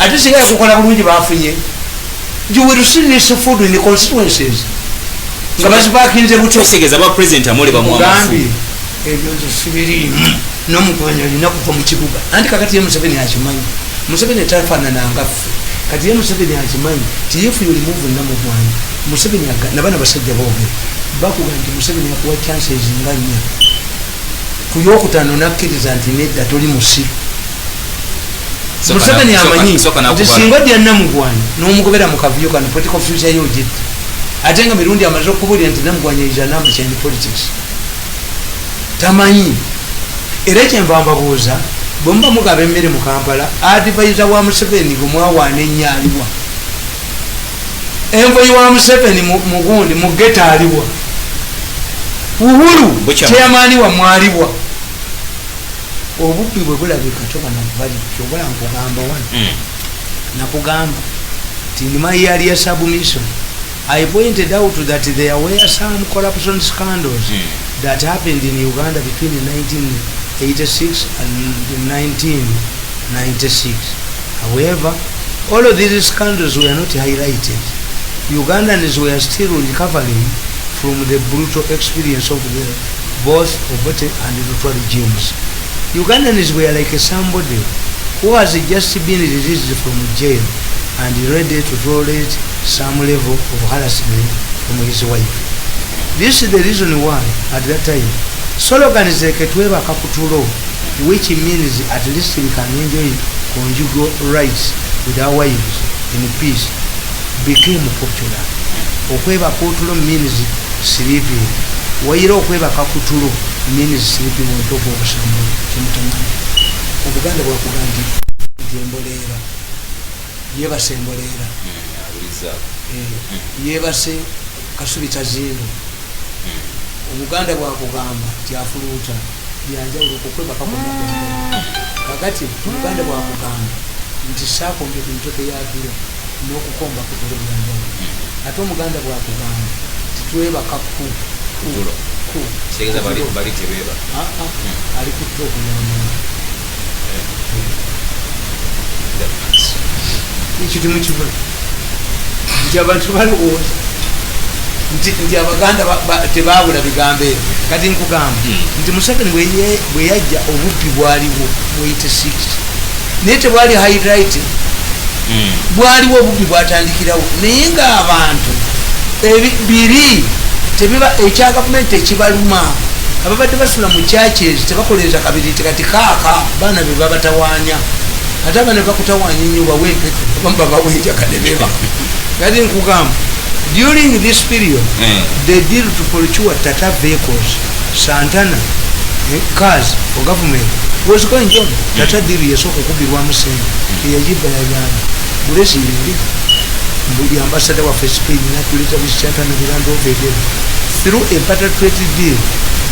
[SPEAKER 1] just say you will receive this food in the constituencies. Back in the
[SPEAKER 2] about President Amoliba Mugambi.
[SPEAKER 1] Namugwanya alinaku from Chibuga. And Kakati Museveni Hachimanyi. Museveni Tafana Nangafu. Kati Museveni Hachimanyi. If you remove Namugwanya, Museveni nabana basajja boge. Bakuga nti Museveni yakuwa chances nganya. Kuyokutano nakkiriza nti nedda toli musiru. Museveni amanyi nti singa dya Namugwanya n'omugobera mu kavuyo kano political future y'ogidde. Ate nga mirundi amaze okubulira nti Namugwanya is an amateur in politics. Tamanyi. Era kyenva mbabuuza bwe muba mugaba emmere mu Kampala, advisor wa Museveni gwe mwawaana ennyo aliwa. Envoyi wa Museveni mu gundi mu geta aliwa. Uhuru chairman wa mwaliwa. Obubbi bwe bulabika toba navali kyobala nkugamba wano. Nakugamba ti in my area submission I pointed out that there were some corruption scandals that happened in Uganda between 1986 and 1996. However, all of these scandals were not highlighted. Ugandans were still recovering from the brutal experience of both Obote and Rutwa regimes. Ugandans were like somebody who has just been released from jail and ready to tolerate some level of harassment from his wife. This is the reason why at that time slogans like Tweba Kakutulo, which means at least we can enjoy conjugal rights with our wives in peace, became popular. Okweba Kutulo means sleeping. Wairo Okweba Kakutulo means sleeping on top of somebody. Obuganda bwa kuganji embolera yebase embolera yebase Kasubi Kazino. Obuganda bwa kugamba tyafuluta byanjawulo okukweba kakuna kakati Obuganda bwa kugamba nti saakombe ku ntoke yakiro n'okukomba ku tulo byanjawulo ate Omuganda bwa kugamba titweba kaku
[SPEAKER 2] segeza bali tebeba
[SPEAKER 1] ali ku tulo okunyamula ekyo temukimanyi nti abantu balowooza nti Abaganda tebabula bigambo ebyo. Kati nkugamba nti Museveni bwe yajja obubbi bwaliwo mu 86 naye tebwali highlighted. Bwaliwo obubbi bwatandikirawo naye ng'abantu biri tebiba ekya gavumenti ekibaluma ababadde basula mu churches tebakolereza kabiri kati kaaka baana be babatawaanya ate abaana bakutawaanya nnyo bawe empeke bamba baweja kadebeba. Kati nkugamba during this period they did to procure Tata vehicles, Santana cars for government was going on. Tata deal yasooka okubirwamu sente eyajibba yajana bulesi yindi mbuli ambassador wa Spain natuleta Santana birando vedero through a barter trade deal.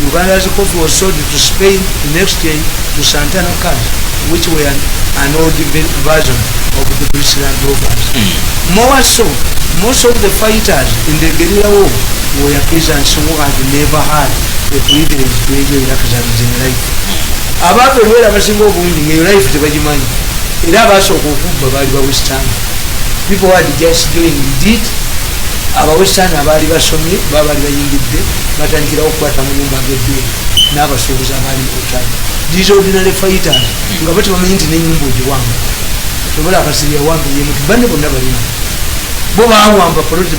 [SPEAKER 1] Uganda's coffee was sold to Spain in exchange to Santana cars, which were an old version of the British Land Rovers. More so, most of the fighters in the guerrilla war were peasants who had never had the privilege to enjoy luxuries in life. Above the world, I was single wounding a life to Bajiman. It was so good, but I was time. People had just doing it abawestern abaali basomye babaali bayingidde batandikirawo okukwata mu nyumba ng'ebbeeri n'abasuubuzi abaali mukutale these ordinary fighters nga bati bamanyi nti nenyumba ogiwamba tobola akasirya wambe yemuti banne bonna balina bo bawamba poloti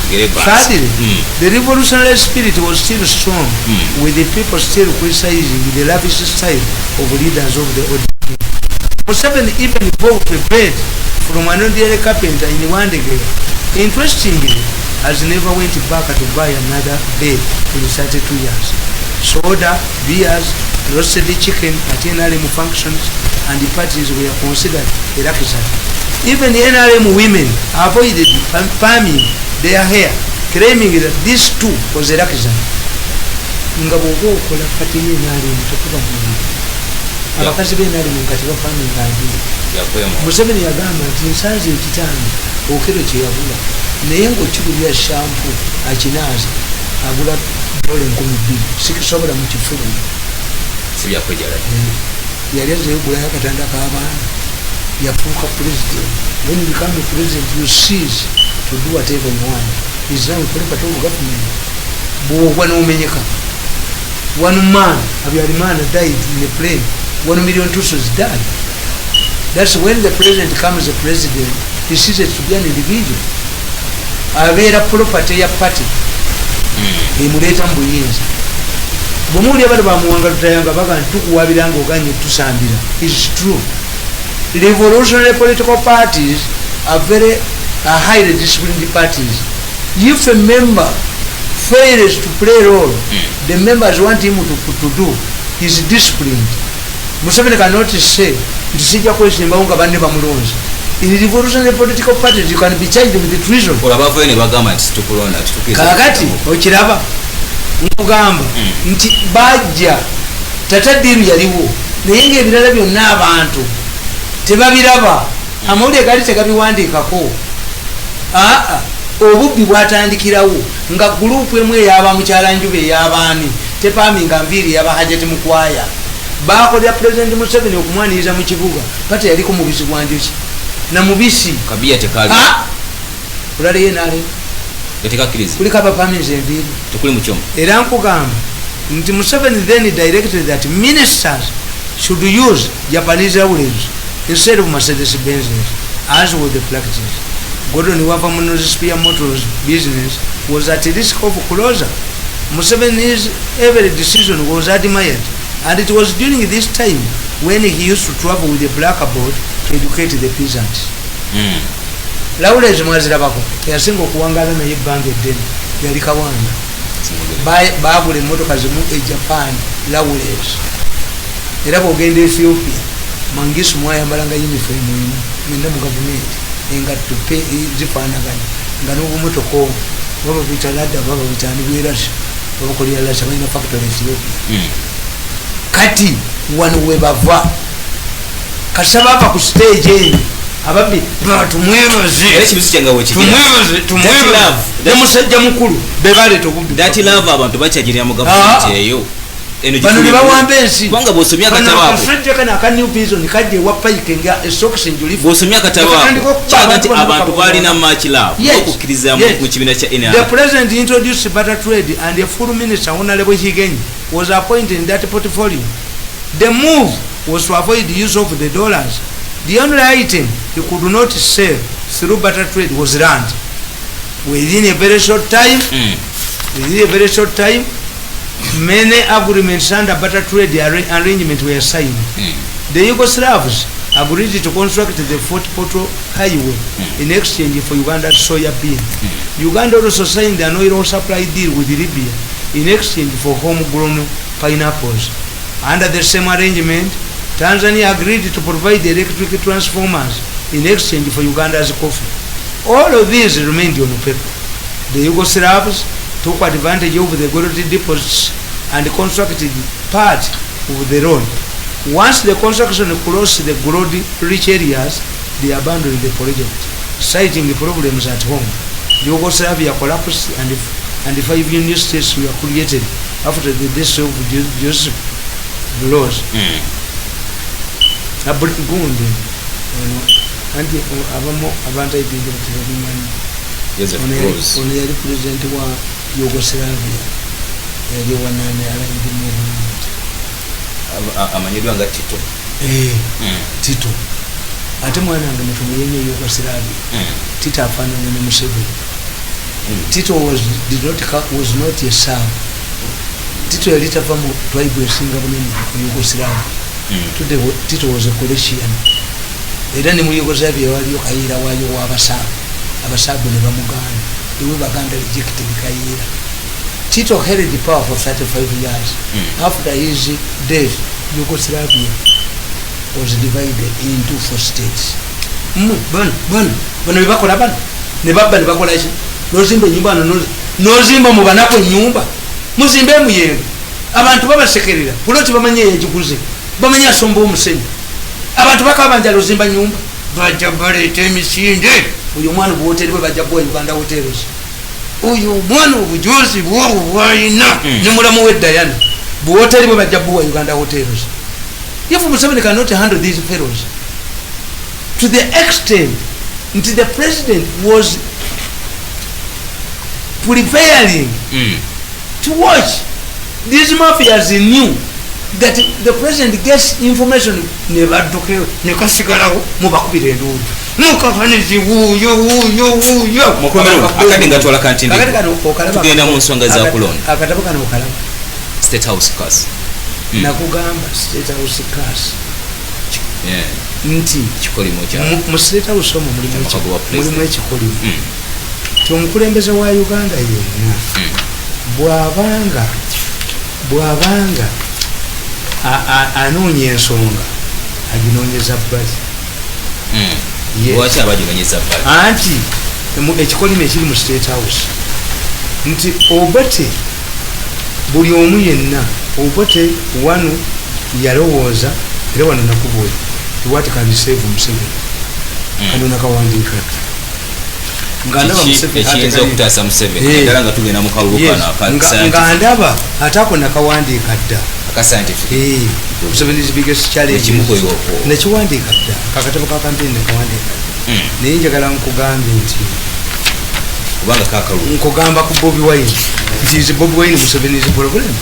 [SPEAKER 1] thirdly the revolutionary spirit was still strong with the people still criticizing the lavish style of leaders of the ordinary. Museveni even bought prepared from an ordinary carpenter in Wandegere. Interestingly, has never went back to buy another bed in 32 years. Soda, beers, roasted chicken at NRM functions and the parties were considered a luxury. Even the NRM women avoided palming their hair, claiming that this too was a luxury. Nga bwoba okola kati NRM tekuba muntu abakazi b'NRM kati bafaminga adini. Museveni yagamba nti nsanze ekitaano okero kye yabula naye ng'okigulira shampu akinaaza agula $2,200 sikisobola mu kifuba yali azeyegulayo akatanda k'abaana yafuuka president. When you become a president you cease to do whatever you want. Is now a property of government. Bw'ogwa n'omenyeka. One man, Habyarimana, died in a plane. 1 million Tutsis died. That's when the president becomes a president, he ceases to be an individual. Abeera property ya party emuleeta mu buyinza. Bw'omuwulira abali bamuwangalutayanga baga nti tukuwabiranga oganye tusambira. It's true. Revolutionary political parties are very highly disciplined parties. If a member fails to play a role, the members want him to do, is disciplined. Museveni cannot say ntisijja kwesimbawo nga banne bamulonzi. In revolutionary political parties you can be charged with the treason. Kakati okiraba nkugamba nti bajja tata ddiini yaliwo naye ng'ebirala byonna abantu tebabiraba. Amawulire gali tegabiwandiikako. Obubbi bwatandikirawo nga gurupu emu eyaba mukyalanjuba ey'abaani tepaminga nviiri yaba Hajati Mukwaya bakolera President Museveni okumwaniriza mu kibuga kati yaliko mubisi gwa njuki na mubisi
[SPEAKER 2] kabiya tekali
[SPEAKER 1] kulali yenale kuli kaba paminze enviiri
[SPEAKER 2] tukuli mu kyomo.
[SPEAKER 1] Era nkugamba nti Museveni then directed that ministers should use Japanese airways instead of Mercedes-Benz as was the practice. Gordon Wava Monosphere Motors business was at risk of closure. Museveni's every decision was admired, and it was during this time when he used to travel with a blackboard to educate the peasants. Lawrence mwazirabako yasinga okuwangala naye ebbanga eddene yali Kawanda baagula emmotoka zimu e Japan Lawrence. Era bw'ogenda Ethiopia Mangisu mwayambalanga uniform emu mwenda mu gavumenti engatto zifaanaganya nga n'obumotoka obwo baba buyita ladda baba buyitani bwerasha babakolera lasha balina factory Ethiopia. Kati wano we bava kasaba apa ku stage eno ababbi tumwebaze ne musajja mukulu bebaleeta obubbi
[SPEAKER 2] that love abantu bakyagirira mu gavumenti eyo
[SPEAKER 1] bano ne bawamba ensi
[SPEAKER 2] kubanga bw'osomya akatabo ako
[SPEAKER 1] kasajja kana aka New Vision kajja ewa pike nga esokisi enjulifu
[SPEAKER 2] bw'osomya akatabo ako kyaga nti abantu balina much love okukkiriza mu kibiina kya NRM.
[SPEAKER 1] The president introduced barter trade and a full minister Honorable Higenyi was appointed in that portfolio. The move was to avoid the use of the dollars. The only item he could not sell through barter trade was land. Within a very short time, many agreements under barter trade arrangement were signed. The Yugoslavs agreed to construct the Fort Portal Highway in exchange for Uganda's soya bean. Uganda also signed an oil supply deal with Libya in exchange for homegrown pineapples. Under the same arrangement, Tanzania agreed to provide electric transformers in exchange for Uganda's coffee. All of these remained on paper. The Yugoslavs took advantage of the gold deposits and constructed part of the road. Once the construction crossed the gold-rich areas, they abandoned the project, citing the problems at home. Yugoslavia collapsed and 5 new states were created after the death of Joseph Broz. anti abamu abantu ayibingira tebabimanyi ono yali president wa Yugoslavia yali wanane alayindimu obulungi
[SPEAKER 2] amanyirwa nga Tito
[SPEAKER 1] Tito ate mwana wange mutumenye Yugoslavia Tito afaanana ne Museveni Tito was not a Serb Tito yali tava mu tribe esinga bunene mu Yugoslavia Tito was a Croatian era ne mu Yugoslavia waliyo Kayira waayo w'Abasabu ne bamuganda iwe baganda rejected Kayira. Tito held the power for 35 years. After his death, Yugoslavia was divided into 4 states. Bano bakola bano ne babba ne bakola ki nozimba nyumba nozimba mu banako nyumba muzimbe muyengo abantu babasekerera kuloti bamanye yejiguze bamanye asomba omusenyi abantu bakabanja lozimba nyumba bajja baleta emisinde uyu mwana buhoteli bwe bajja bwa Uganda hotels uyu mwana obujozi bwo bwayina ne mulamu weddayana buhoteli bwe bajja bwa Uganda hotels. If Museveni cannot handle these fellows to the extent until the president was preparing to watch these mafias knew that the president gets information never nekasigalawo mubakubira endudu mukafanizi wuyo
[SPEAKER 2] mukomero akadi ngatwala kanti tugenda mu nsonga za kulonda
[SPEAKER 1] akatabo kana okalaba
[SPEAKER 2] State House class
[SPEAKER 1] nakugamba State House class nti
[SPEAKER 2] kikolimo kya
[SPEAKER 1] mu State House omo mulimu ekikolimo ti omukulembeze wa Uganda yenna bwabanga anoonya ensonga aginoonyeza bbali
[SPEAKER 2] lwaki abaginoonyeza bbali
[SPEAKER 1] anti ekikolimo ekiri mu State House nti obote buli omu yenna obote wano yalowooza era wano nakubuuza tiwati kandiseevu Museveni kano nakawandiika
[SPEAKER 2] ekiyinza okutaasa Museveni naddala nga tugenda mu kalulu kano
[SPEAKER 1] nga ndaba ate ako nakawandiika dda Museveni is biggest challenge nekiwandiika dda kakatabo ka campaign nekawandiika dda naye njagala nkugambe nti
[SPEAKER 2] kubanga kakalulu
[SPEAKER 1] nkugamba ku Bobi Wine nti Bobi Wine Museveni is problem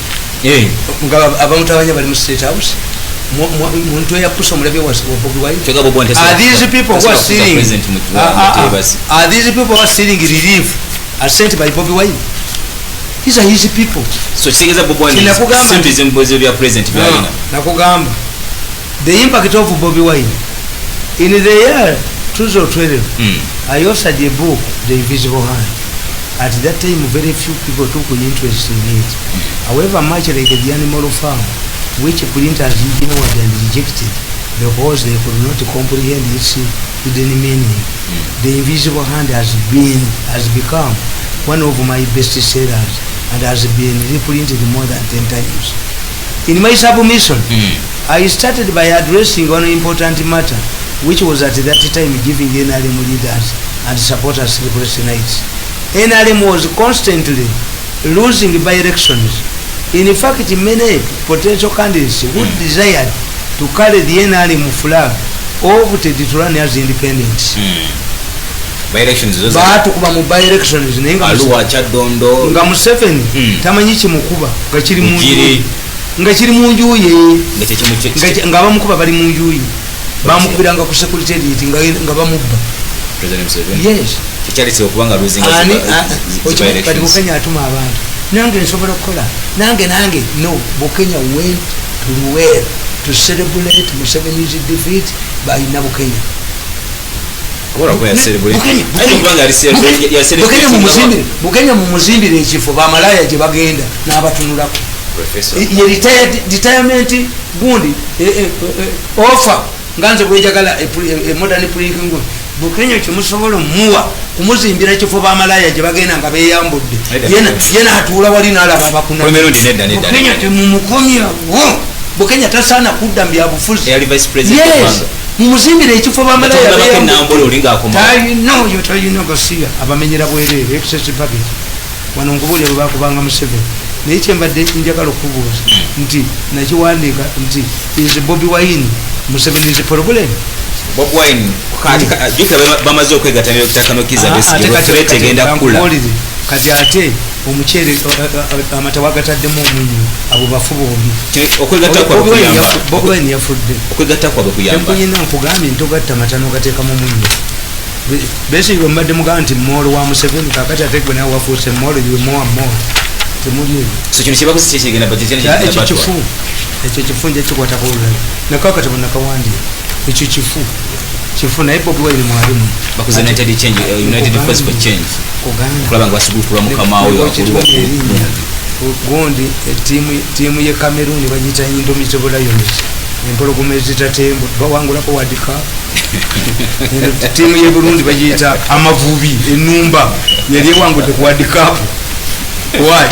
[SPEAKER 1] nga abamutabanya bali mu State House muntu eyapusa omulabe wa Bobi Wine are these people who are stealing relief are sent by Bobi Wine. These are easy people.
[SPEAKER 2] So kigeza Bobi Wine simple zimbozo bya president byalina
[SPEAKER 1] nakugamba the impact of Bobi Wine in the year 2012 I authored a book The Invisible Hand. At that time very few people took an interest in it. However much like the animal farm which printers ignored and rejected because they could not comprehend its hidden meaning. The Invisible Hand has become one of my best sellers and has been reprinted more than 10 times. In my submission, I started by addressing one important matter, which was at that time giving NRM leaders and supporters sleepless nights. NRM was constantly losing by elections. In fact, many potential candidates who desired to carry the NRM flag opted to run as independents. Batukuba mu by elections nga Museveni tamanyi kimukuba nga kiri mu nju ye nga bamukuba bali mu nju ye bamukubiranga ku secretariat nga bamubba yes kati Bukenya atuma abantu nange nsobola okukola nange no Bukenya went to Luwera to celebrate Museveni's defeat by Bukenya. Bukenya mumuzimbire ekifo bamalaya gye bagenda n'abatunulako retirement gundi offer nganze kwejagala modern printing gundi Bukenya kimusobola muwa kumuzimbira ekifo bamalaya gye bagenda nga beyambudde yena atuula wali n'alaba abakuna Bukenya temumukomya Bukenya tasaana kudda mbyabufuzi mumuzimbire ekifo bamalaya talina gasiya abamenyera bwerere excess bucket wano nkubulya bwe bakubanga Museveni naye kyembadde njagala okubuuza nti nakiwandiika nti is Bobi Wine Museveni is problem
[SPEAKER 2] Bob Wine kati jukira bamaze okwegatanira okutakanokiza besi tegenda kula
[SPEAKER 1] kati ate omuchere amata wagataddemu omunyu abo bafu bombi
[SPEAKER 2] okwegatta kwa kuyamba
[SPEAKER 1] Bob Wine yafudde
[SPEAKER 2] okwegatta kwa kuyamba
[SPEAKER 1] yina nkugambye ntogatta matano gateeka mu munyu besi mbadde mugamba nti molo wa Museveni kakati ate gwe nawe wafuuse molo yumoa molo temuli
[SPEAKER 2] so kino kibakozesa ekigenda budget
[SPEAKER 1] ekyo kifu nje kikwata kulula nakakati bonakawandi ekyo kifu naye Bobi Wine mwalimu
[SPEAKER 2] bakuza United Force for Change kulaba nga basibukula mukama oyo
[SPEAKER 1] gundi tiimu ye Cameroon bagita Indomitable Lions empologoma ezitatembo bawangulako World Cup tiimu ye Burundi bagiyita Amavubi enumba yali ewangudde ku World Cup why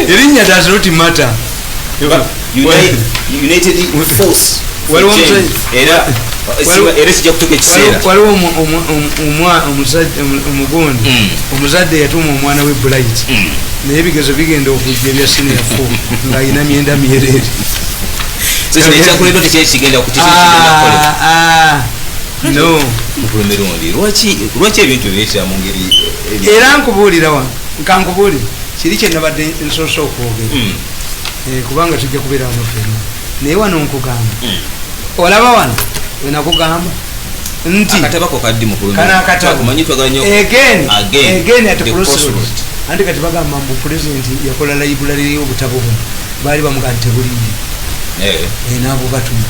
[SPEAKER 1] erinnya does not matter
[SPEAKER 2] United Force era kijja kutuka ekiseera
[SPEAKER 1] waliwo omugondi omuzadde yatuma omwana we Bright naye ebigezo bigenda okujja ebya senior 4 ng'ayina myenda myerere no
[SPEAKER 2] lwaki ebintu bireetera mu ngeri
[SPEAKER 1] era nkubuulira wa nkankubuulira kiri kye nabadde nsoose okwogera kubanga tujja kubeera wano fenna naye wano nkugamba olaba wano wenakugamba nti
[SPEAKER 2] akatabako kaddi
[SPEAKER 1] again at crossroads anti kati bagamba mbu president yakola library y'obutabo buno baali bamuga nti tebuliyo nabo batuma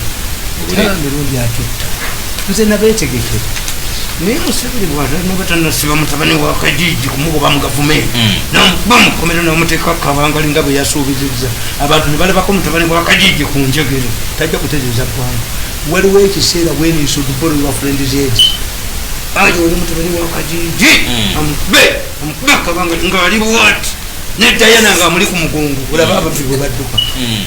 [SPEAKER 1] mirundi atutta nze nabeetegekera naye Museveni bwatanasiba mutabani wa Kajiji kumugoba mu gavumenti bamukomera n'omuteeka kabangali nga bwe yasuubizizza abantu ne balabako mutabani wa Kajiji ku njegere tajja kutegeeza ggwanga waliwo ekiseera when you should borrow your friend's head aje oli mutabani wa Kajiji amukube kabangali nga ali bwati ne Diana nga muli ku mugongo olaba ababbi bwe badduka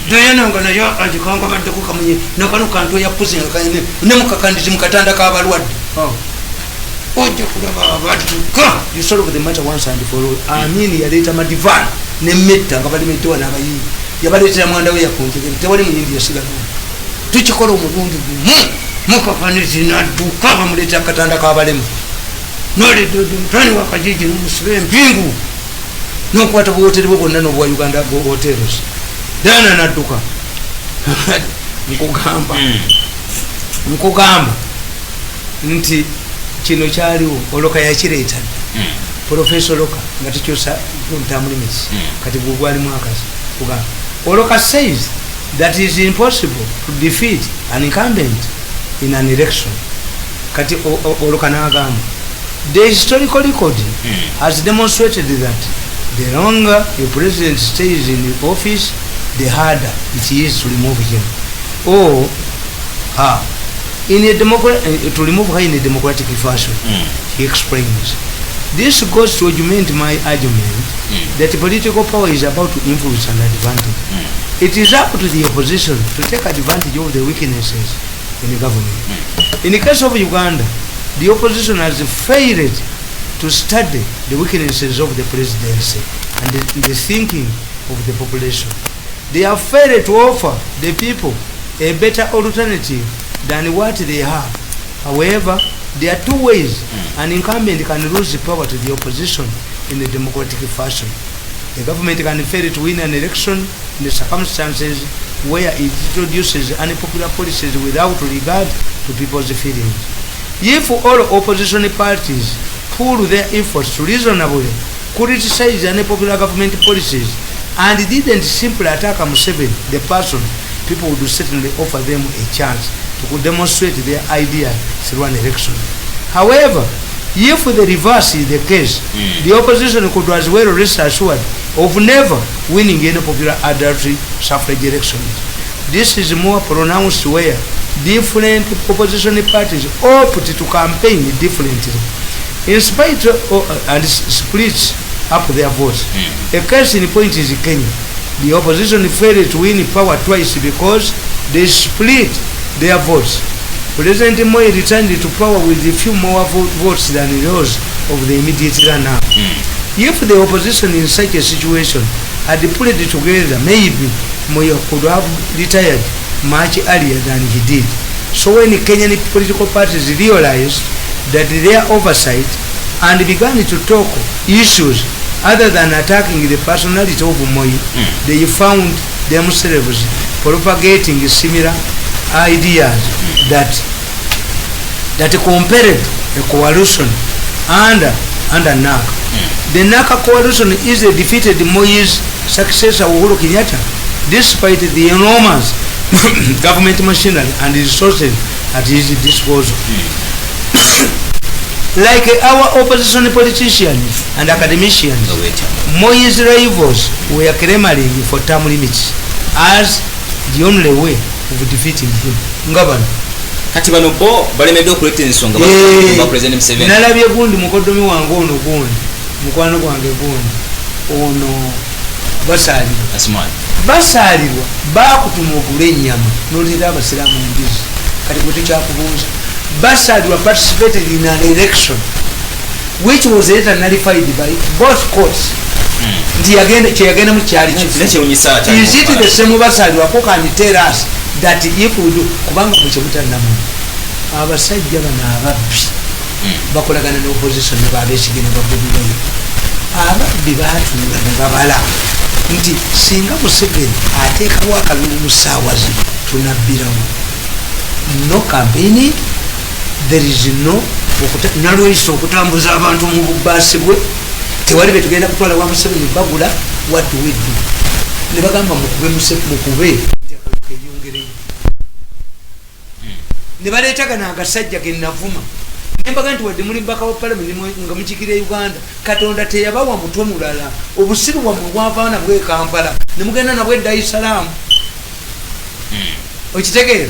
[SPEAKER 1] Diana nga naye agikanga badduka kamunye nakano kantu yapuze nga kayine ne mukakandizi mu katanda k'abalwadde ojja kulaba abadduka you solve the matter once and for all amini yaleeta madivan nemmetta nga balimettewa n'abayimbi yabaleetera mwanda we yakunjegere tewali muyimbi yasigala tukikola omulundi gumu mukakanizi nadduka bamuleeta akatanda k'abalemu noledde mutani wa Kajiji n'omusiba empingu n'okwata buwoteri bwe bwonna n'obwa Uganda hotels Diana nadduka nkugamba nti kino kyaliwo oloka yakireeta Professor Oloka nga tukyusa mutamulimisi kati gwali mwakazi kugamba Oloka says that is impossible to defeat an incumbent in an election kati Oloka n'agamba the historical record has demonstrated that the longer a president stays in the office the harder it is to remove him or her in a to remove her in a democratic fashion. He explains. This goes to augment my argument that political power is about to influence and advantage. It is up to the opposition to take advantage of the weaknesses in the government. In the case of Uganda, the opposition has failed to study the weaknesses of the presidency and the thinking of the population. They have failed to offer the people a better alternative than what they have. However, there are two ways an incumbent can lose the power to the opposition in a democratic fashion. The government can fail to win an election in the circumstances where it introduces unpopular policies without regard to people's feelings. If all opposition parties pool their efforts to reasonably criticize unpopular government policies and didn't simply attack Museveni, the person, people would certainly offer them a chance to demonstrate their idea through an election. However, if the reverse is the case, the opposition could as well rest assured of never winning any popular adultery suffrage elections. This is more pronounced where different opposition parties opt to campaign differently, in spite of and split up their votes. A case in point is Kenya. The opposition failed to win power twice because they split their votes. President Moi returned to power with a few more votes than those of the immediate runner. If the opposition in such a situation had pulled together, maybe Moi could have retired much earlier than he did. So when Kenyan political parties realized that their oversight and began to talk issues other than attacking the personality of Moi, they found themselves propagating similar ideas that compared a coalition under NAC. The NAC coalition is defeated Moi's successor Uhuru Kenyatta, despite the enormous government machinery and resources at his disposal. Like our opposition politicians and academicians, Moi's rivals were clamoring for term limits as the only way of defeating him. Ngabana
[SPEAKER 2] kati bano bo balemedde okuleta ensonga ba president Museveni
[SPEAKER 1] nalabye gundi mukodomi wange ono gundi mukwano gwange gundi ono basalirwa bakutuma okula ennyama nolira abasiraamu embizi kati gwe tukyakubuuza basalirwa participated in an election which was later nullified by both courts nti kyeyagenda mu kyali is it the same basalirwako can tell us that if we do kubanga mukyemutalinamu abasajja bano ababbi bakolagana ne opposition ne babesigye ne babubiwayo ababbi batunga ne babala nti singa Museveni ateekawo akalulu mu ssaawa zino tunabbirawo no campaign, there is no nalweyisa okutambuza abantu mu bubbaasi bwe tewali betugenda kutwala wa Museveni bagula what do we do ne bagamba mukube ne baleetagana agasajja genavuma nembaga nti wadde muli mbaka wa palamenti nga mukikira Uganda Katonda teyabawa mutwe mulala obusiru bwammwe bwavaana bwe Kampala ne mugenda nabwe Dar es Salaam okitegeera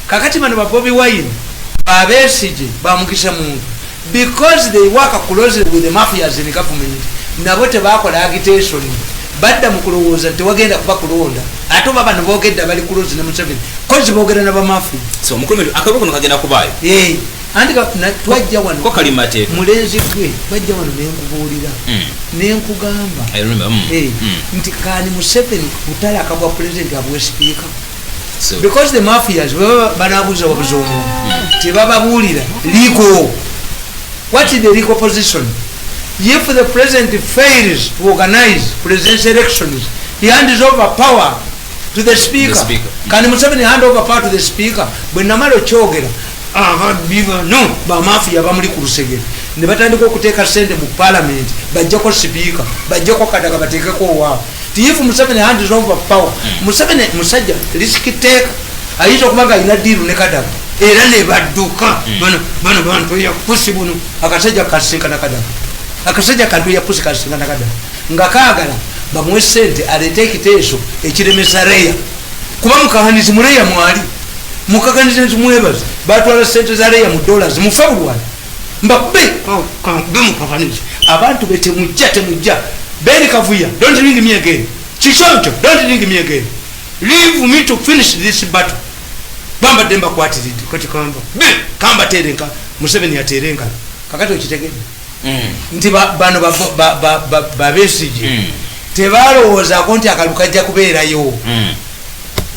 [SPEAKER 1] kakati bano ba Bobi Wine Besigye bamukisa muntu because they work closely with the mafias in government nabo tebakola agitation badda mu kulowooza tewagenda kuba kulonda ate baba nabogedda bali close ne Museveni kozi bogera na ba mafia
[SPEAKER 2] so mukulu akabo kuno kagenda kubayo
[SPEAKER 1] andika twajja wano
[SPEAKER 2] ko kalimateeka
[SPEAKER 1] mulezi gwe bajja wano nenkubuulira nenkugamba nti kani Museveni utala akabwa president abwe speaker so because the mafias banabuza wabuzo tebababuulira legal what is the legal position if the president fails to organize presidential elections he hands over power to the speaker. Can Museveni hand over power to the speaker when namalo kyogera biva no ba mafia bamuli ku Lusegere ne batandika okuteeka sente mu parliament bajjako speaker bajjako kadaga bateekeko wa if Museveni hands over power Museveni musajja risk take ayita okubaga ina deal ne kadaga era ne badduka bano bantu ya possible akasajja kasinkana kadaga akasajja kantu ya pusi kasinkana kadaga ngakagala bamwe sente alete ekiteeso ekiremesa reya kuba mukahanizi mureya mwali mukakanizi mwebaza batwala sente za reya mu dollars mu February mbakube mukakanizi abantu bete mujja beri kavuya don't ring me again chichoncho don't ring me again leave me to finish this battle bamba demba kwatiridi kati kamba terenka Museveni yaterenka kakati okitegedde nti bano Besigye tebalowooza konti akalukajja kubeerayo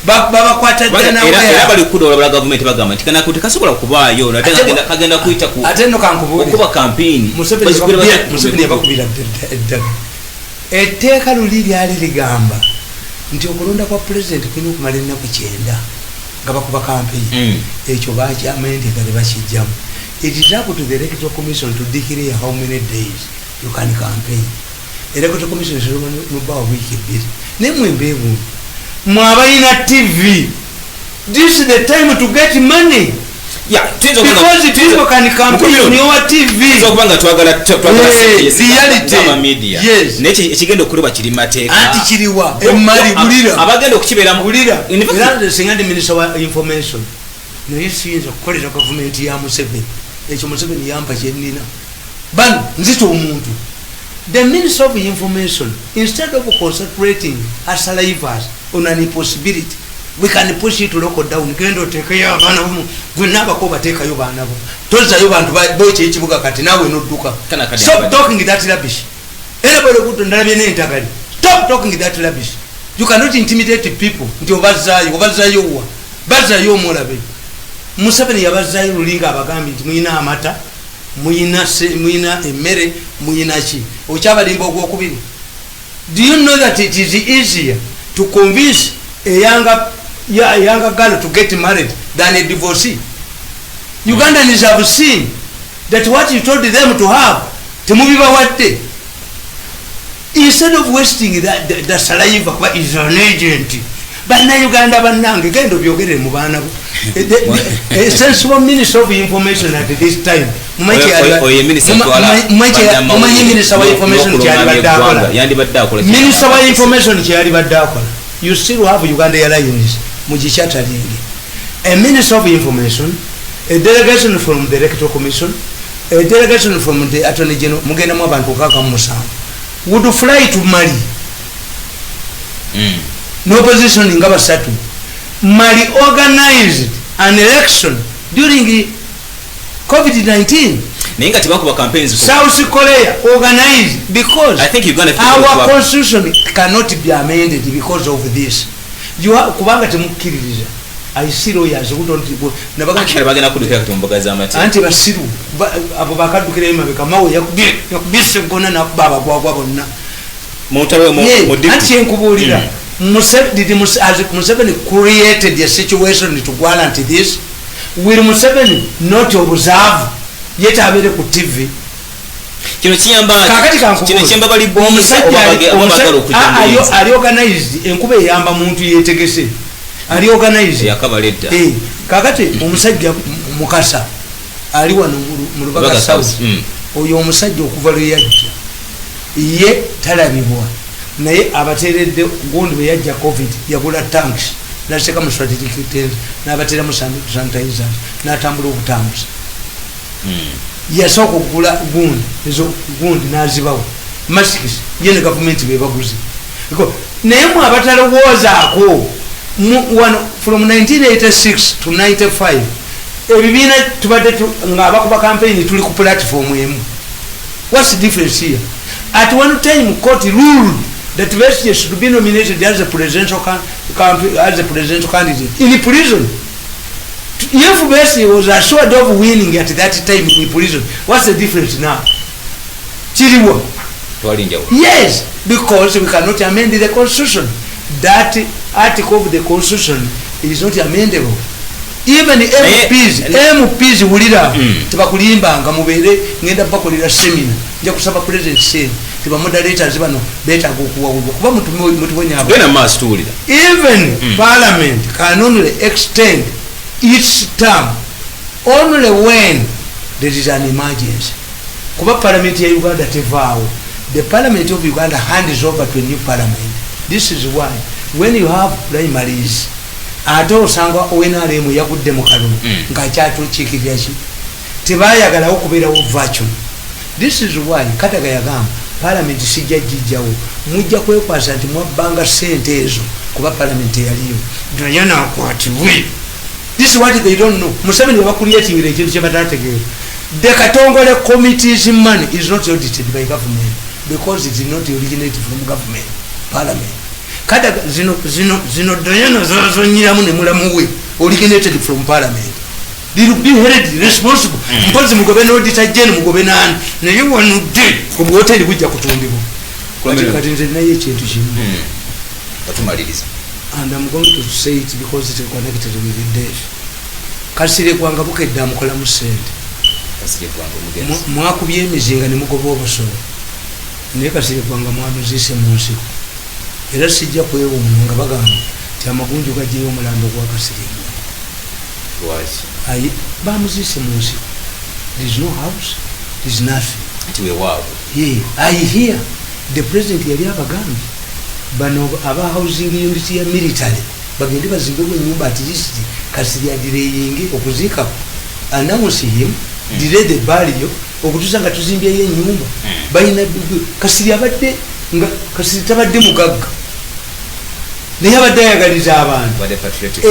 [SPEAKER 1] babakwata
[SPEAKER 2] era bali kudola government bagamba nti kana kuti kasobola kubaayo kagenda kuyita
[SPEAKER 1] ate no kankubuulira
[SPEAKER 2] okuba campaign
[SPEAKER 1] Museveni yabakubira eddaga etteeka luli lyali ligamba nti okulonda kwa president kulina okumala ennaku 9 nga bakuba campaign ekyo bakyamendeka ne bakijjamu. It is up to the Electoral Commission to declare how many days you can campaign. Electoral Commission is about a week. Name Mwabaina TV. This is the time to get money.
[SPEAKER 2] Yeah,
[SPEAKER 1] because people can campaign on your TV.
[SPEAKER 2] So kubanga twagala
[SPEAKER 1] reality
[SPEAKER 2] media.
[SPEAKER 1] Yes.
[SPEAKER 2] Nechi ekigendo kuliba kiri mateeka.
[SPEAKER 1] Anti kiriwa emali bulira.
[SPEAKER 2] Abagenda okukibera mu
[SPEAKER 1] bulira. Era singandi minister wa information. No yesiza kukolera government ya Museveni. Ekyo Museveni yampa kyenina. Ban nzito omuntu. The Minister of Information, instead of concentrating as salivas on an impossibility, we can push it to local down. Gendo take ya bana bumu. Gwenaba ko bateka yo bana bo. Toza yo bantu boche ekibuga kati nawe nodduka. Stop talking that rubbish. Everybody go to ndabye ne ntagali. Stop talking that rubbish. You cannot intimidate people. Nti obazayo wa. Bazayo molabe. Museveni yabazayo lulinga abagambi nti muyina amata muyina emmere muyina ki okyabalimba ogwokubiri. Do you know that it is easier to convince a younger girl to get married than a divorcee? Ugandans have seen that what you told them to have temubibawadde. Instead of wasting the saliva is an agent. Bannayuganda bannange genda obyogere mu baana bo. Sensible Minister of Information at this time. Minister of Information kyali badde akola. You still have Uganda Airlines mugikyatalingi. A Minister of Information, a delegation from the Electoral Commission, a delegation from the Attorney General, mugenda mu abantu kaka musanvu, would fly to Mali. No position in Gabasatu. Mali organized an election during COVID-19. South Korea organized because
[SPEAKER 2] I think
[SPEAKER 1] our constitution cannot be amended because of this. You are kubanga temukiririza. I see lawyers who don't go.
[SPEAKER 2] Nabagana kudukira kutumboga za mati.
[SPEAKER 1] Anti basiru abo bakadukira emabeka mawe yakubise gonna na baba gwagwa bonna.
[SPEAKER 2] Montawe mo
[SPEAKER 1] anti enkubulira. Museveni created a situation to guarantee this. Will Museveni not observe yet abere ku TV?
[SPEAKER 2] Kino kiyamba bali
[SPEAKER 1] ayo ali organized enkuba eyamba muntu yetegese ali organized
[SPEAKER 2] yakabaletta
[SPEAKER 1] kakati omusajja mukasa ali wano mu Lubaga South oyo omusajja okuva lwe yajja ye talabibwa naye abateredde gundi bwe yajja COVID yagula tanks naseka mu strategic tent n'abatera mu sanitizers n'atambula okutambuza yasooka okugula gundi ezo gundi n'azibawo masks ye ne gavumenti bebaguzi naye mwe abatalowoozaako wano from 1986 to 95 ebibiina tubadde nga abakuba campaign tuli ku platform emu. What's the difference here? At one time court ruled that Besigye should be nominated as a presidential candidate in prison. If Besigye was assured of winning at that time in prison, what's the difference now? Chiriwa. Yes, because we cannot amend the constitution. That article of the constitution is not amendable. Even MPs wulira tebakulimbanga mubere ngenda bakolera seminar nja kusaba president sen tiba moderators bano beta okuwawulwa kuba mutu wenyabo
[SPEAKER 2] bena mastulira.
[SPEAKER 1] Even parliament can only extend its term only when there is an emergency. Kuba parliament ya Uganda tevaawo. The parliament of Uganda hands over to a new parliament. This is why when you have primaries ate osanga ONRM yagudde mu kalulu nga kyatukiikirira ki tebaayagalawo okubeerawo vacuum. This is why Kataga yagamba parliament sijja jijjawo mujja kwekwasa nti mwabbanga ssente ezo kuba parliament yaliyo naye naakwatibwe. This is what they don't know. Museveni bakuliatingira ekintu kye bataategeera. The Katongole committee's money is not audited by government because it did not originate from government, parliament. Kataga zino Diana zazonyiramu ne mulamu we originated from parliament. They will be held responsible. Mpozi mugobe n'auditor general mugobe nani naye wanudde ku hoteli bujja kutundibwa. Kati nze naye ekintu kimu
[SPEAKER 2] batumaliriza.
[SPEAKER 1] And I'm going to say it because it is connected with the death. Kasire kwanga bukedde amukola mu ssente.
[SPEAKER 2] Kasire kwanga omugenzi.
[SPEAKER 1] Mwakubye emizinga ne mugoba obusolo. Naye kasire kwanga mwanuziise mu nsiko. Era sijja kwewuunya nga bagamba nti amagunju gajjeyo omulambo gwa Kasirye.
[SPEAKER 2] Lwaki?
[SPEAKER 1] Bamuziise mu nsiko. There is no house. There is nothing.
[SPEAKER 2] Nti weewaawo.
[SPEAKER 1] I hear the president yali abagambye bano aba housing unit ya military bagende bazimbewo ennyumba at least Kasirye adireyinge okuziikako. Announce him delay the burial okutuusa nga tuzimbyeyo ennyumba. Balina Kasirye abadde nga Kasirye tabadde mugagga naye abadde ayagaliza abantu.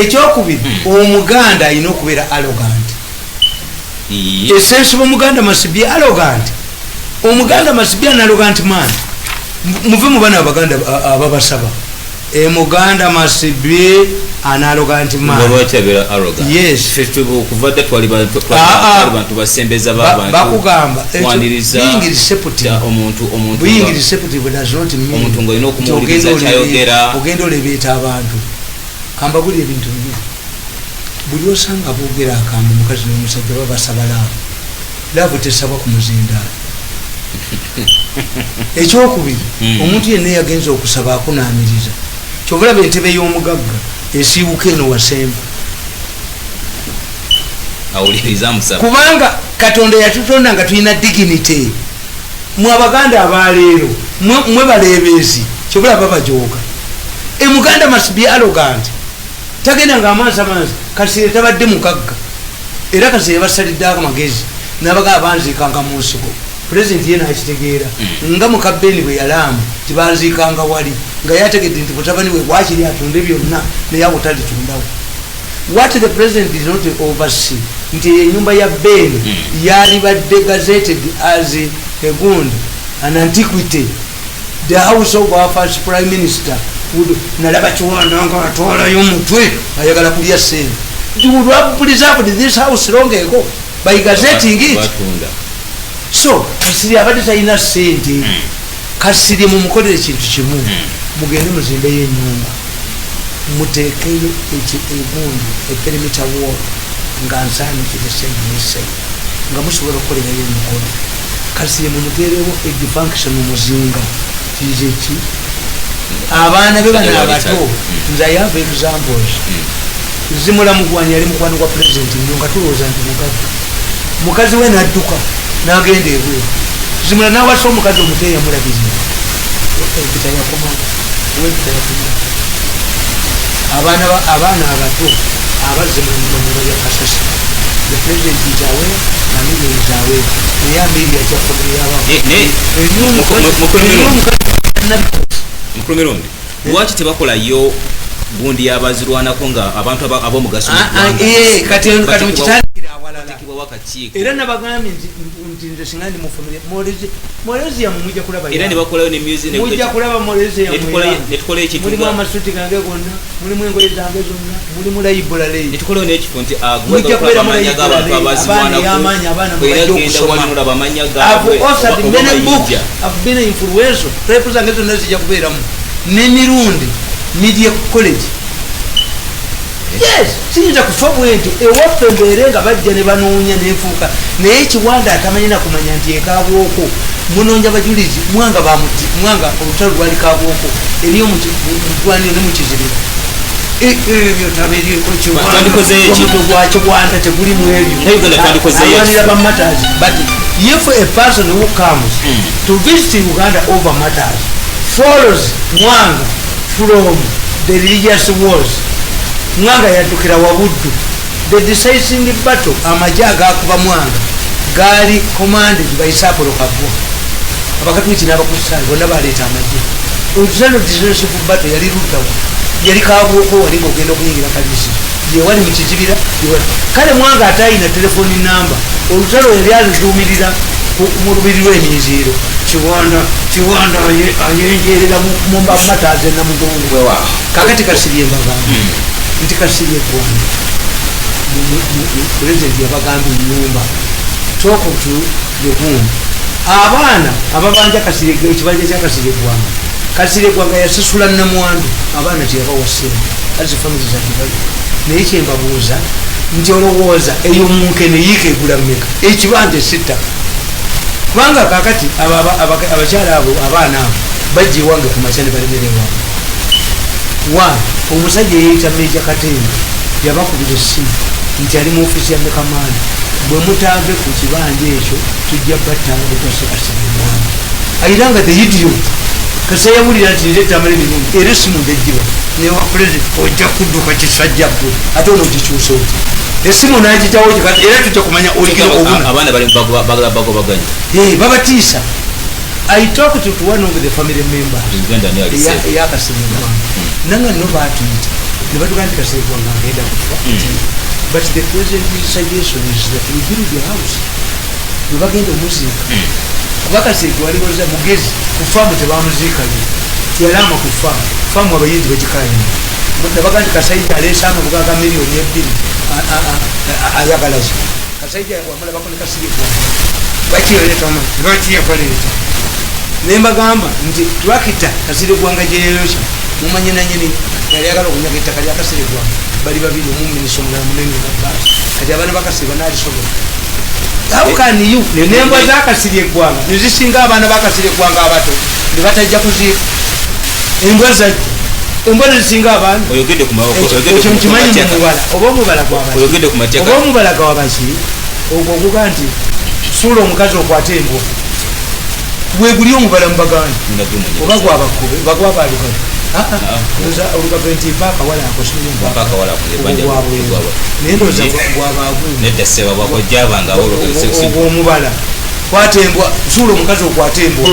[SPEAKER 1] Ekyokubiri omuganda alina okubeera arrogant. Essential omuganda must be arrogant. Omuganda must be an arrogant man. Muve mu bana abaganda ababasaba. Muganda must be analoga nti
[SPEAKER 2] yes kuvadde twali bantu basembeza babantu
[SPEAKER 1] bakugamba
[SPEAKER 2] being
[SPEAKER 1] receptive does not mean
[SPEAKER 2] omuntu ng'olina okumuwuliriza kyayogera
[SPEAKER 1] ogenda olebeeta abantu kamba buli ebintu bibiri buli osanga boogera akambe mukazi n'omusajja babasaba laavu tesaba ku muzindaalo ekyokubiri omuntu yenna yagenza okusaba akunaamiriza kyobulaba entebe y'omugagga esiibuka eno wasemba kubanga katonda yatutonda nga tulina dignity mwe abaganda abaleero mwe baleebeezi kyobulaba bajooga emuganda must be arrogant tagenda nga amanzi kasire tabadde mugagga era kasire basaliddeko amagezi nabaga banziikanga mu nsiko pulezidenti yena akitegeera nga mukabeeni bwe yalamba tibanziikanga wali nga yategedde nti mutabani we wakiri atunde byonna naye abutalitundawo what the president is not oversee nti enyumba ya beeni yalibadde gazetted as a gund an antiquity the house of our first prime minister nalaba kiwanda nga atwalayo omutwe ayagala kulya sente nti would have preserved this house long ago by gazetting it so kasiri abadde talina sente kasiri mumukolere ekintu kimu mugende muzimbeyo enyumba muteekeyo egundu eperimita wall nga nsanikire seyineseyi nga musobola okukolerayo emikolo kasiri mumuteerewo edifunction muzinga kizeki abaana be bana abato nze I have examples zimula mugwanyi yali mukwano gwa president nnyo nga tulowooza nti mugagga mukazi we nadduka nagenda ebweru zimula nawasa omukazi omuteeyi yamulabirira ebitayakoma abaana abato abazimula ya kasasi the president is aware family is aware naye ameeri
[SPEAKER 2] yakyakomeryabamukulumiro lwaki tebakolayo gundi yabazirwanako nga abantu ab'omugaso
[SPEAKER 1] kati mukitandikira awalala era nabagambye nti nze singa ndi mufamire moleziyamu mujja kulaba
[SPEAKER 2] era nebakolayo ne music
[SPEAKER 1] mujja kulaba
[SPEAKER 2] moleziyamunetukola ekintu
[SPEAKER 1] mulimu amasuti gange gonna mulimu engoye zange zonna mulimu library
[SPEAKER 2] netukolayo n'ekifo nti
[SPEAKER 1] mujja kubeera amanya g'abantu abazirwanako
[SPEAKER 2] abaana bajja okusoma bamanya
[SPEAKER 1] gaabwe I've been influential pepu zange zonna zijja kubeeramu n'emirundi media college yes siyinza kufa bwenti ewaffe mbeere nga bajja ne banoonya nenfuuka naye ekiwanda atamanyi nakumanya nti ekaabwoko munoonya bajulizi mwanga olutalo lwali kaabwoko eri omutwaniro ne mukizibira ebyo tabiriko kiwanda tegulimu ebyoabanira ba matters but if a person who comes to visit Uganda over matters follows mwanga from the religious wars mwanga yaddukira wabuddu the decisive battle amajje agakuba mwanga gaali commanded by Sapolo Kagwa abakatuliki n'abakusaali bonna baleeta amajje olutalo decisive battle yali luddawa yali kaabwoko wali ng'ogenda okuyingira kalisi yewali mu kizibira kale mwanga ate ayina telefoni namba olutalo yali aluzuumirira mu lubiri lw'eminziiro kiwanda ayenjerera mu mataze na mugongo kakati kasirye mbagamba nti kasirye gwanda president yabagamba ennyumba talk to the home abaana ababanja kasirye ekibanja kya kasirye gwanga yasasula namwandu abaana teyabawasente as family zakibayo naye kyembabuuza nti olowooza ey'omunkene yiika egula mmeka ekibanja esittaka kubanga kakati abakyala abo abaana abo bajja ewange ku makya ne balemererwamu omusajja eyeyita Meja Katemba yabakubira essimu nti ali mu ofiisi ya Mekamaani bwe mutave ku kibanja ekyo tujja battanga betasekasigemwami ayiranga the idiot kasa yawulira nti nze tamala ebirungi era essimu ndejjiba newa president ojja kudduka kisajja ggwe ate onoogikyusa oti esimu nagitawo era tujja kumanya oligiro obuna
[SPEAKER 2] abaana bali bagala bagobaganya
[SPEAKER 1] babatiisa I talked to one of the family members yakasimuwa nanga no batuyita ne batuga nti Kasirye agenda kufa but the president's suggestion is that we build the house ne bagenda omuziika kuba Kasirye waliwoza mugezi ku faamu tebamuziikayo yalama ku faamu abayinzi bagikayina nabaga nti Kasaija aleesa amabuga ga miliyoni 2 ayagalazo Kasaija wamulabako ne Kasirye bakiyoleeta nembagamba nti twakita Kasirye Gwanga generation mumanye nanyini yali agala okunyaga ettaka lya Kasirye Gwanga bali babiri omuminiso omulala munene nabaasi kati abaana bakasiba naalisobola. How can you nembwa za Kasirye Gwanga nezisinga abaana ba Kasirye Gwanga abato ne batajja kuziika embwa zajja embwa nezisinga abaana ekyo mukimanyi mumubala oba omubala gwabaki oba omubala gwabaki ogwo oguga nti suula omukazi okwata embwa weguli omubala mubaganda oba gwabakube bagwabalukazi olukaga nti mpa akawala akosomubala kwata embwa suula omukazi okwata embwa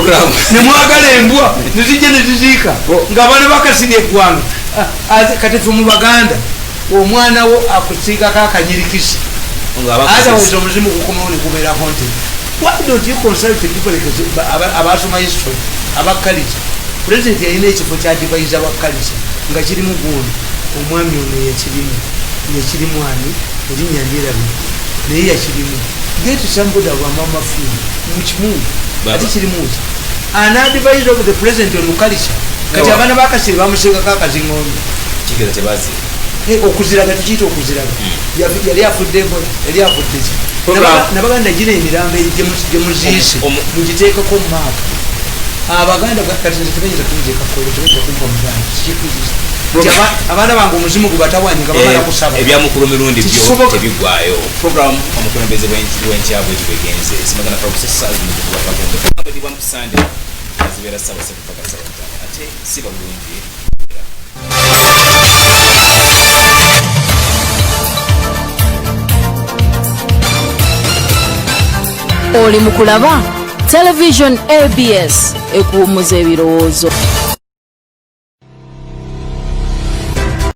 [SPEAKER 1] nemwagala embwa nezijja neziziika ngaabaana bakasirye eggwanga kati fe mu baganda omwana wo akusiikako akanyirikisi otherwise omuzimu gukomawo nekubeerako nti why don't you consult the people abasoma history abakalisa president yalina ekifo kyadivaiza abakalisa nga kirimu gundi omwami ono yakirimu ani erinnya ndyerabi naye yakirimu get somebody abamamafini mukimundu ati kirimuki anadvise of the president on culture kati abaana bakasire bamusiigako akazingondo okuziraga tukiyita okuziraga yali afudde ebola yali afudde ki nabaganda gina emirambo gyemuziise mugiteekako mumaaka abaganda kati tebayinza kunjekakole tebayinza kumpa muganda kikikwiziza abaana bange omuzimu gubatawanye nga bamala kusaba
[SPEAKER 2] ebyamukulu mirundi byo tebigwayo program omukulembeze w'enkyabwe ekibegenze simagana profesa azimukubapagondebwa mu kusande azibeera saba sepaka saba ate siba bulungi
[SPEAKER 3] oli mukulaba television ABS ekuwumuza ebirowoozo.